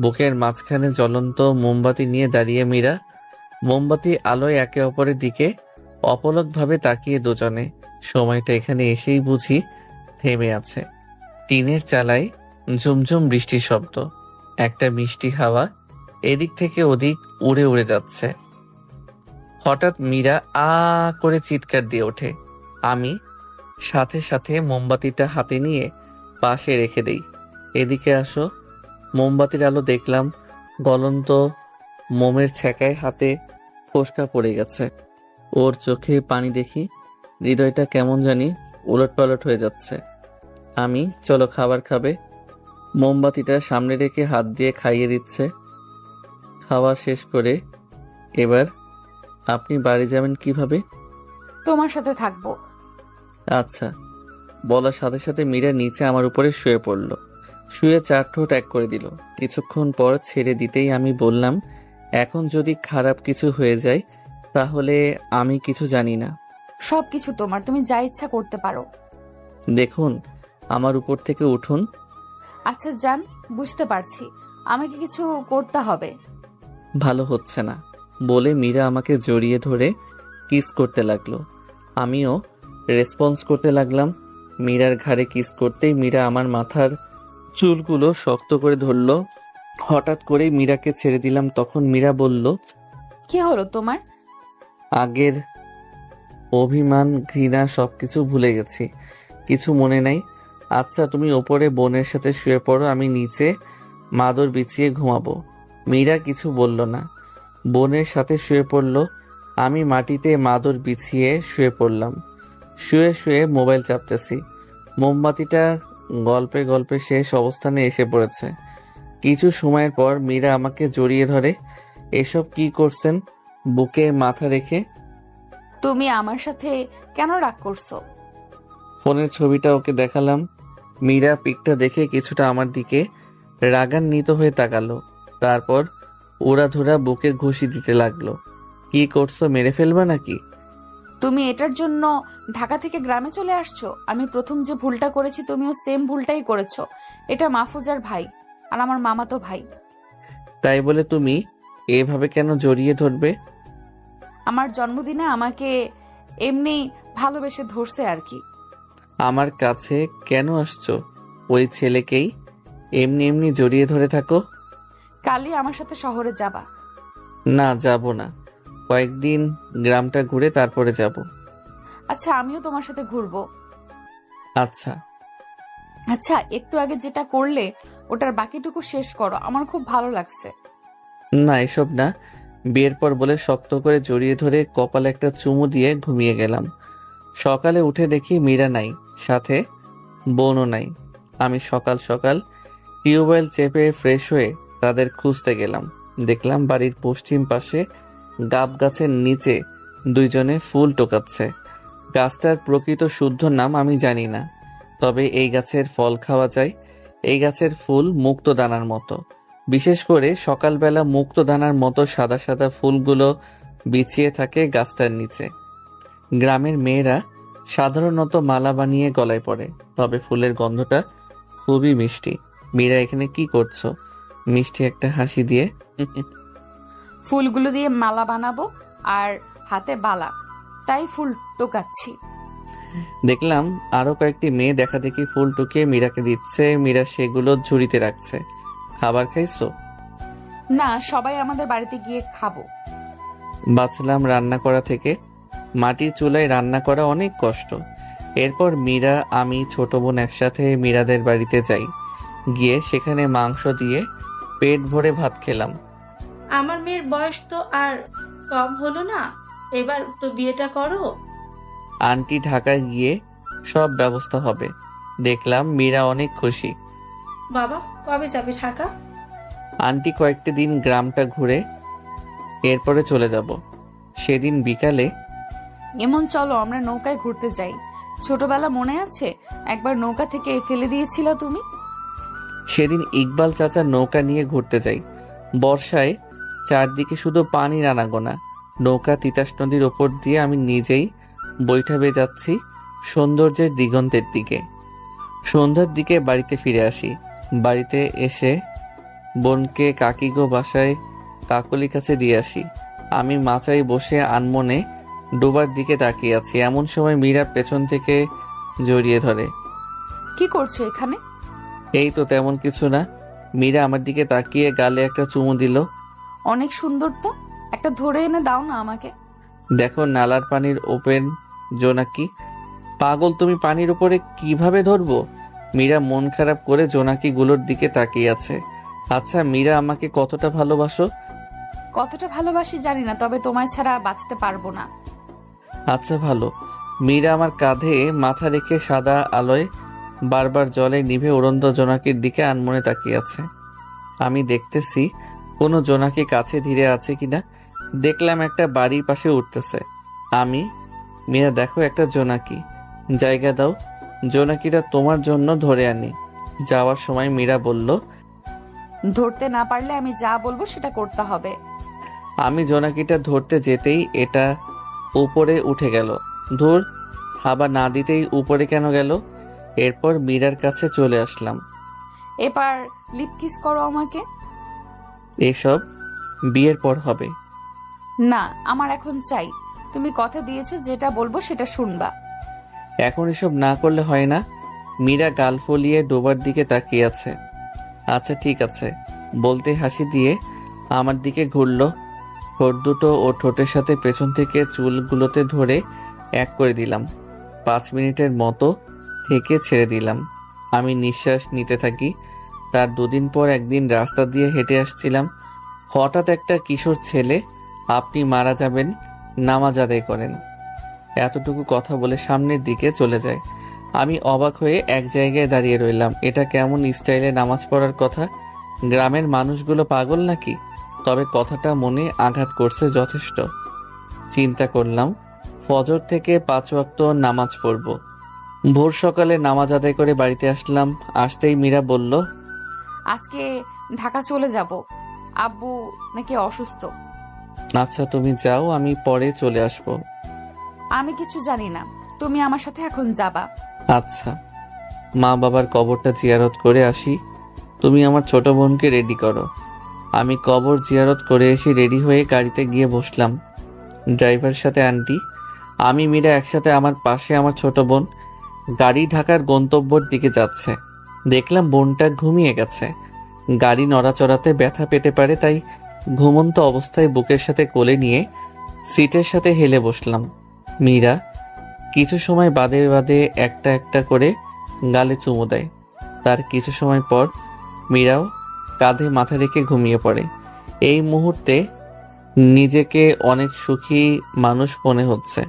বুকের মাঝখানে জ্বলন্ত মোমবাতি নিয়ে দাঁড়িয়ে মীরা। মোমবাতি আলোয় একে অপরের দিকে অপলকভাবে তাকিয়ে দুজনে। সময়টা এখানে এসেই বুঝি থেমে আছে। টিনের চালায় ঝুমঝুম বৃষ্টির শব্দ, একটা মিষ্টি হাওয়া এদিক থেকে ওদিক উড়ে উড়ে যাচ্ছে। হঠাৎ মীরা আ করে চিৎকার দিয়ে ওঠে। আমি সাথে সাথে মোমবাতিটা হাতে নিয়ে পাশে রেখে দেই। এদিকে আসো। মোমবাতির আলো দেখলাম গলন্ত মোমের ছ্যাঁকায় হাতে ফোসকা পড়ে গেছে। ওর চোখে পানি দেখি হৃদয়টা কেমন জানি উলটপালট হয়ে যাচ্ছে। আমি, চলো খাবার খাবে। মোমবাতিটা সামনে রেখে হাত দিয়ে খাইয়ে দিচ্ছে। খাওয়া শেষ করে এবার আপনি বাড়ি যাবেন কিভাবে? তোমার সাথে থাকবো। আচ্ছা। বলার সাথে সাথে মীরা নিচে আমার উপরে শুয়ে পড়ল। শুয়ে 4 ঠোঁট এক করে দিল। কিছুক্ষণ পর ছেড়ে দিতেই আমি বললাম, এখন যদি খারাপ কিছু হয়ে যায় তাহলে আমি কিছু জানি না। সবকিছু তোমার, তুমি যা ইচ্ছা করতে পারো। দেখুন, আমার উপর থেকে উঠুন। আচ্ছা যান, বুঝতে পারছি আমাকে কিছু করতে হবে। ভালো হচ্ছে না বলে মীরা আমাকে জড়িয়ে ধরে কিস করতে লাগলো। আমিও রেসপন্স করতে লাগলাম। মীরার ঘাড়ে কিস করতেই মীরা আমার মাথার চুলগুলো শক্ত করে ধরলো। হঠাৎ করে মীরাকে ছেড়ে দিলাম। তখন মীরা বলল, কি হলো তোমার? আগের অভিমান, ঘৃণা সবকিছু ভুলে গেছি, কিছু মনে নাই। আচ্ছা তুমি ওপরে বোনের সাথে শুয়ে পড়ো, আমি নিচে মাদুর বিছিয়ে ঘুমাবো। মীরা কিছু বলল না, বোনের সাথে শুয়ে পড়ল। আমি মাটিতে মাদুর বিছিয়ে শুয়ে পড়লাম। শুয়ে শুয়ে মোবাইল চাপতেছি। মোমবাতিটা গল্পে গল্পে শেষ অবস্থানে এসে পড়েছে। কিছু সময়ের পর মীরা আমাকে জড়িয়ে ধরে। এসব কি করছেন? বুকে মাথা রেখে। তুমি আমার সাথে কেন রাগ করছো? ফোনের ছবিটা ওকে দেখালাম। মীরা পিকটা দেখে কিছুটা আমার দিকে রাগান্বিত হয়ে তাকালো। তারপর ওড়াধরা বুকে ঘুষি দিতে লাগলো। কি করছো, মেরে ফেলবা নাকি? তুমি এটার জন্য ঢাকা থেকে গ্রামে চলে আসছো? আমি প্রথম যে ভুলটা করেছি তুমিও সেম ভুলটাই করেছো। এটা মাহফুজার ভাই আর আমার মামাতো ভাই। তাই বলে তুমি এভাবে কেন জড়িয়ে ধরবে? আমার জন্মদিনে আমাকে এমনি ভালোবেসে ধরছে আর কি। আমার কাছে কেন আসছো? ওই ছেলেকেই এমনি এমনি জড়িয়ে ধরে থাকো। কালই আমার সাথে শহরে যাবা? না, যাব না, কয়েকদিন গ্রামটা ঘুরে তারপরে যাব। আচ্ছা আমিও তোমার সাথে ঘুরবো। আচ্ছা আচ্ছা, একটু আগে যেটা করলে ওটার বাকিটুকু শেষ করো, আমার খুব ভালো লাগছে। না, এসব না। বিয়ের পর বলে শক্ত করে জড়িয়ে ধরে কপালে একটা চুমু দিয়ে ঘুমিয়ে গেলাম। সকালে উঠে দেখি মীরা নাই, সাথে বোনও নাই। আমি সকাল সকাল টিউবওয়েল চেপে ফ্রেশ হয়ে তাদের খুঁজতে গেলাম। দেখলাম বাড়ির পশ্চিম পাশে গাব গাছের নিচে দুইজনে ফুল টোকাচ্ছে। গাছটার প্রকৃত শুদ্ধ নাম আমি জানি না, তবে এই গাছের ফল খাওয়া যায়। এই গাছের ফুল মুক্তদানার মতো, বিশেষ করে সকালবেলা মুক্তদানার মতো সাদা সাদা ফুলগুলো বিছিয়ে থাকে গাছটার নিচে। গ্রামের মেয়েরা সাধারণত মালা বানিয়ে গলায় পড়ে, তবে ফুলের গন্ধটা খুবই মিষ্টি। মীরা, এখানে কি করছো? মিষ্টি একটা হাসি দিয়ে। ফুলগুলো দিয়ে মালা বানাবো আর হাতে বালা, তাই ফুল টোকাচ্ছি। দেখলাম আরো কয়েকটি মেয়ে দেখা দেখি ফুল টুকিয়ে মীরাকে দিচ্ছে। মীরা সেগুলো ঝুড়িতে রাখছে। খাবার খাইছো? না, সবাই আমাদের বাড়িতে গিয়ে খাবো। বাঁচলাম রান্না করা থেকে। মাটির চুলায় রান্না করা অনেক কষ্ট। এরপর মীরা, আমি, ছোট বোন একসাথে মীরাদের বাড়িতে যাই। গিয়ে সেখানে মাংস দিয়ে পেট ভরে ভাত খেলাম। আমার মেয়ের বয়স তো আর কম হলো না, এবার তো বিয়েটা করো। আন্টি ঢাকায় গিয়ে সব ব্যবস্থা হবে। দেখলাম মীরা অনেক খুশি। বাবা কবে যাবে ঢাকা? আন্টি কয়েকটি দিন গ্রামটা ঘুরে এরপরে চলে যাব। সেদিন বিকালে, এমন চলো আমরা নৌকায় ঘুরতে যাই। ছোটবেলা মনে আছে একবার নৌকা থেকে ফেলে দিয়েছিলা তুমি? সেদিন ইকবাল চাচার নৌকা নিয়ে ঘুরতে যাই। বর্ষায় চারদিকে শুধু পানির আনাগোনা। নৌকা তিতাস নদীর ওপর দিয়ে আমি নিজেই বৈঠা বেয়ে যাচ্ছি সৌন্দর্যের দিগন্তের দিকে। সন্ধ্যার দিকে বাড়িতে ফিরে আসি। বাড়িতে এসে বোনকে কাকিগো বাসায় কাকলির কাছে দিয়ে আসি। আমি মাচায় বসে আনমনে ডোবার দিকে তাকিয়ে আছি। এমন সময় মীরা পেছন থেকে জড়িয়ে ধরে। কি করছো এখানে? এই তো তেমন কিছু না। মীরা আমার দিকে তাকিয়ে গালে একটা চুমু দিল। অনেক সুন্দর তো, একটা ধরে এনে দাও না আমাকে। দেখো নালার পানির ওপেন জোনাকি। পাগল তুমি, পানির উপরে কিভাবে ধরবো? মীরা মন খারাপ করে জোনাকি গুলোর দিকে তাকিয়ে আছে। আচ্ছা মীরা, আমাকে কতটা ভালোবাসো? কতটা ভালোবাসি জানি না, তবে তোমায় ছাড়া বাঁচতে পারবো না। আচ্ছা ভালো। মীরা আমার কাঁধে মাথা রেখে সাদা আলোয় বারবার জলে নিভে উড়ন্ত জোনাকির দিকে আনমনে তাকিয়ে আছে। আমি দেখতেছি কোনো জোনাকি কাছে ধীরে আছে কিনা। দেখলাম একটা বাড়ির পাশে উঠতেছে। আমি, মীরা দেখো একটা জোনাকি, জায়গা দাও। জোনাকিটা তোমার জন্য ধরে আনি। যাওয়ার সময় মীরা বলল, ধরতে না পারলে আমি যা বলবো সেটা করতে হবে। আমি জোনাকিটা ধরতে যেতেই এটা উপরে উঠে গেল। ধুর, খাবার না দিতেই উপরে কেন গেল? এরপর মীরার কাছে চলে আসলাম। এবার লিপ কিস করো আমাকে। এসব বিয়ের পর হবে। না, আমার এখন চাই। তুমি কথা দিয়েছো, যেটা বলবো সেটা শুনবা। এখন এসব না করলে হয় না। মীরা গাল ফলিয়ে ডোবার দিকে তাকিয়ে আছে। আচ্ছা ঠিক আছে বলতে হাসি দিয়ে আমার দিকে ঘুরল। ঠোঁট দুটো ও ঠোঁটের সাথে পেছন থেকে চুলগুলোতে ধরে এক করে দিলাম। 5 মিনিটের মতো থেকে ছেড়ে দিলাম। আমি নিঃশ্বাস নিতে থাকি। তার 2 দিন পর একদিন রাস্তা দিয়ে হেঁটে আসছিলাম। হঠাৎ একটা কিশোর ছেলে, আপনি মারা যাবেন, নামাজ আদায় করেন, এতটুকু কথা বলে সামনের দিকে চলে যায়। আমি অবাক হয়ে এক জায়গায় দাঁড়িয়ে রইলাম। এটা কেমন স্টাইলে নামাজ পড়ার কথা? গ্রামের মানুষগুলো পাগল নাকি? তবে কথাটা মনে আঘাত করছে যথেষ্ট। চিন্তা করলাম ফজর থেকে 5 ওয়াক্ত নামাজ পড়ব। ভোর সকালে নামাজ আদায় করে বাড়িতে আসলাম। আসতেই মীরা বলল, আজকে ঢাকা চলে যাব, আব্বু নাকি অসুস্থ। আচ্ছা তুমি যাও, আমি পরে চলে আসব। আমি কিছু জানি না, তুমি আমার সাথে এখন যাবা। আচ্ছা। মা বাবার কবরটা জিয়ারত করে আসি, তুমি আমার ছোট বোনকে রেডি করো। আমি কবর জিয়ারত করে এসে রেডি হয়ে গাড়িতে গিয়ে বসলাম। ড্রাইভারের সাথে আন্টি, আমি মীরা একসাথে, আমার পাশে আমার ছোট বোন। গাড়ি ঢাকার গন্তব্যের দিকে যাচ্ছে। দেখলাম বোনটা ঘুমিয়ে গেছে। গাড়ি নড়াচড়াতে ব্যথা পেতে পারে, তাই ঘুমন্ত অবস্থায় বুকের সাথে কোলে নিয়ে সিটের সাথে হেলে বসলাম। মীরা কিছু সময় বাদে বাদে একটা একটা করে গালে চুমু দেয়। তার কিছু সময় পর মীরাও কাঁধে মাথা রেখে ঘুমিয়ে পড়ে। এই মুহূর্তে নিজেকে অনেক সুখী মানুষ মনে হচ্ছে।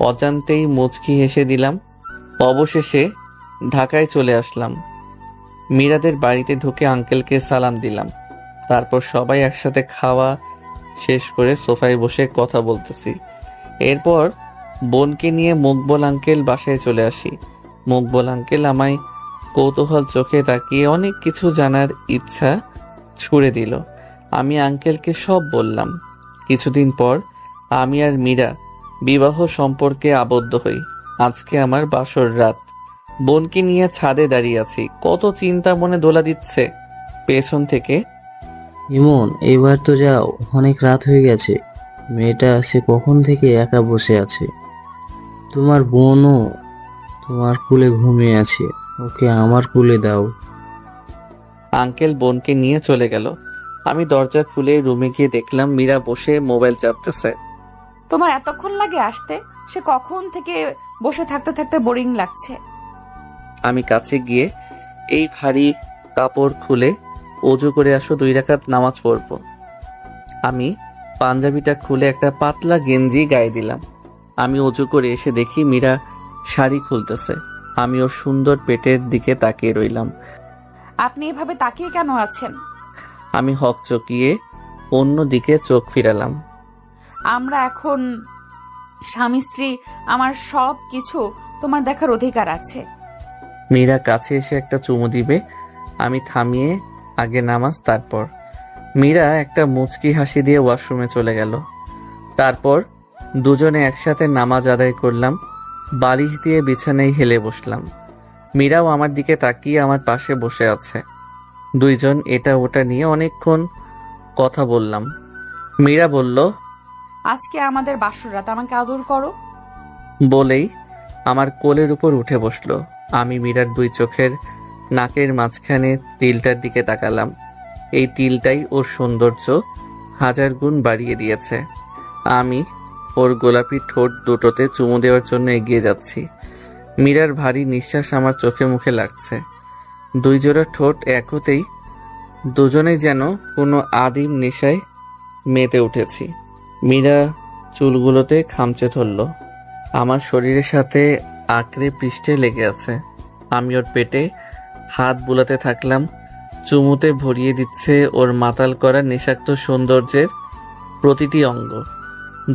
অজান্তেই মুচকি হেসে দিলাম। অবশেষে ঢাকায় চলে আসলাম। মীরাদের বাড়িতে ঢুকে আঙ্কেলকে সালাম দিলাম। তারপর সবাই একসাথে খাওয়া শেষ করে সোফায় বসে কথা বলতেছি। এরপর বোনকে নিয়ে মুকবল আঙ্কেল বাসায় চলে আসি। মুকবল আঙ্কেল আমায় কৌতূহল চোখে তাকিয়ে অনেক কিছু জানার ইচ্ছা ছুড়ে দিল। আমি আঙ্কেলকে সব বললাম। কিছুদিন পর আমি আর মীরা বিবাহ সম্পর্কে আবদ্ধ হই। আজকে আমার বাসর রাত। বোনকে নিয়ে ছাদে দাঁড়িয়ে আছি। কত চিন্তা মনে দোলা দিচ্ছে। পেছন থেকে, ইমন এবার তো যাও, অনেক রাত হয়ে গেছে। মেয়েটা সে কখন থেকে একা বসে আছে। তোমার বোনও তোমার কুলে ঘুমিয়ে আছে, ওকে আমার কুলে দাও। আঙ্কেল বোনকে নিয়ে চলে গেল। আমি দরজা খুলে রুমে গিয়ে দেখলাম মীরা বসে মোবাইল চাপতেছে। তোমার এতক্ষণ লাগে আসতে? সে কখন থেকে বসে থাকতে থাকতে বোরিং লাগছে। আমি কাছে গিয়ে, এই ভারী কাপড় খুলে অজু করে আসো, 2 রাকাত নামাজ পড়ব। আমি পাঞ্জাবিটা খুলে একটা পাতলা গেঞ্জি গায়ে দিলাম। আমি অজু করে এসে দেখি মীরা শাড়ি খুলতেছে। আমি ওর সুন্দর পেটের দিকে তাকিয়ে রইলাম। আপনি এভাবে তাকিয়ে কেন আছেন? আমি হকচকিয়ে অন্য দিকে চোখ ফিরালাম। আমরা এখন স্বামী স্ত্রী, আমার সব কিছু তোমার দেখার অধিকার আছে। মীরা কাছে এসে একটা চুমু দিবে। আমি থামিয়ে, আগে নামাজ তারপর। মীরা একটা মুচকি হাসি দিয়ে ওয়াশরুমে চলে গেল। তারপর দুজনে একসাথে নামাজ আদায় করলাম। বালিশ দিয়ে বিছানায় হেলে বসলাম। মীরাও আমার দিকে তাকিয়ে আমার পাশে বসে আছে। দুইজন এটা ওটা নিয়ে অনেকক্ষণ কথা বললাম। মীরা বলল, আজকে আমাদের বাসর রাত, আমাকে আদর করো। বলেই আমার কোলের উপর উঠে বসলো। আমি মীরার 2 চোখের নাকের মাঝখানে তিলটার দিকে তাকালাম। এই তিলটাই ওর সৌন্দর্য 1000 গুণ বাড়িয়ে দিয়েছে। আমি ওর গোলাপি ঠোঁট দুটোতে চুমু দেওয়ার জন্য এগিয়ে যাচ্ছি। মীরার ভারী নিঃশ্বাস আমার চোখে মুখে লাগছে। 2 জোড়া ঠোঁট এক হতেই দুজনেই যেন কোনো আদিম নেশায় মেতে উঠেছি। মীরা চুলগুলোতে খামচে ধরল। আমার শরীরের সাথে আঁকড়ে পৃষ্ঠে লেগে আছে। আমি ওর পেটে হাত বুলাতে থাকলাম। চুমুতে ভরিয়ে দিচ্ছে ওর মাতাল করা নেশাক্ত সৌন্দর্যের প্রতিটি অঙ্গ।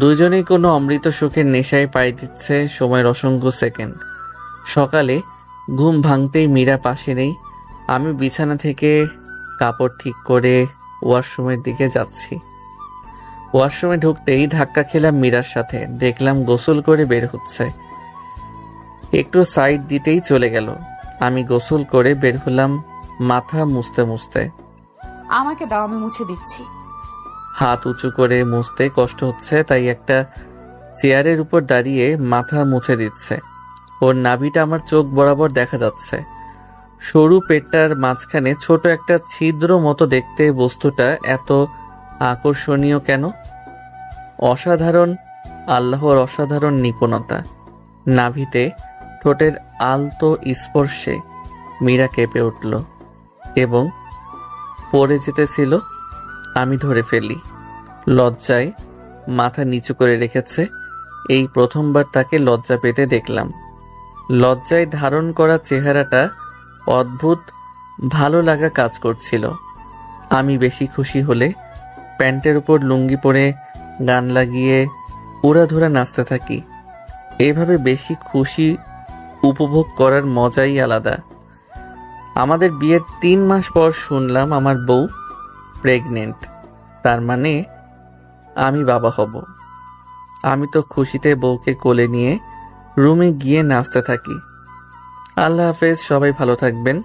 দুজনেই কোনো অমৃত সুখের নেশায় পাড়ি দিচ্ছে সময়ের অসংখ্য সেকেন্ড। সকালে ঘুম ভাঙতেই মীরা পাশে নেই। আমি বিছানা থেকে কাপড় ঠিক করে ওয়াশরুমের দিকে যাচ্ছি। ওয়াশরুমে ঢুকতেই ধাক্কা খেলাম মীরার সাথে। দেখলাম গোসল করে বের হচ্ছে। একটু সাইড দিতেই চলে গেল। আমি গোসল করে বের হলাম মাথা মুছতে মুছতে। আমাকে দাও, আমি মুছে দিচ্ছি। হাত উঁচু করে মুছতে কষ্ট হচ্ছে, তাই একটা চেয়ারের উপর দাঁড়িয়ে মাথা মুছে দিচ্ছে। ওর নাভিটা আমার চোখ বরাবর দেখা যাচ্ছে। সরু পেটটার মাঝখানে ছোট একটা ছিদ্র মতো দেখতে বস্তুটা এত আকর্ষণীয় কেন? অসাধারণ, আল্লাহর অসাধারণ নিপুণতা। নাভিতে ঠোঁটের আলতো স্পর্শে মীরা কেঁপে উঠল এবং পড়ে যেতেছিল। আমি ধরে ফেলি। লজ্জায় মাথা নিচু করে রেখেছে। এই প্রথমবার তাকে লজ্জা পেতে দেখলাম। লজ্জায় ধারণ করা চেহারাটা অদ্ভুত ভালো লাগা কাজ করছিল। আমি বেশি খুশি হলে প্যান্টের উপর লুঙ্গি পরে গান লাগিয়ে উড়াধুরা নাচতে থাকি। এইভাবে বেশি খুশি উপভোগ করার মজাই আলাদা। আমাদের বিয়ের 3 মাস পর শুনলাম আমার বউ প্রেগনেন্ট। তার মানে আমি বাবা হব। আমি তো খুশিতে বউকে কোলে নিয়ে রুমে গিয়ে নাচতে থাকি। আল্লাহ হাফেজ, সবাই ভালো থাকবেন।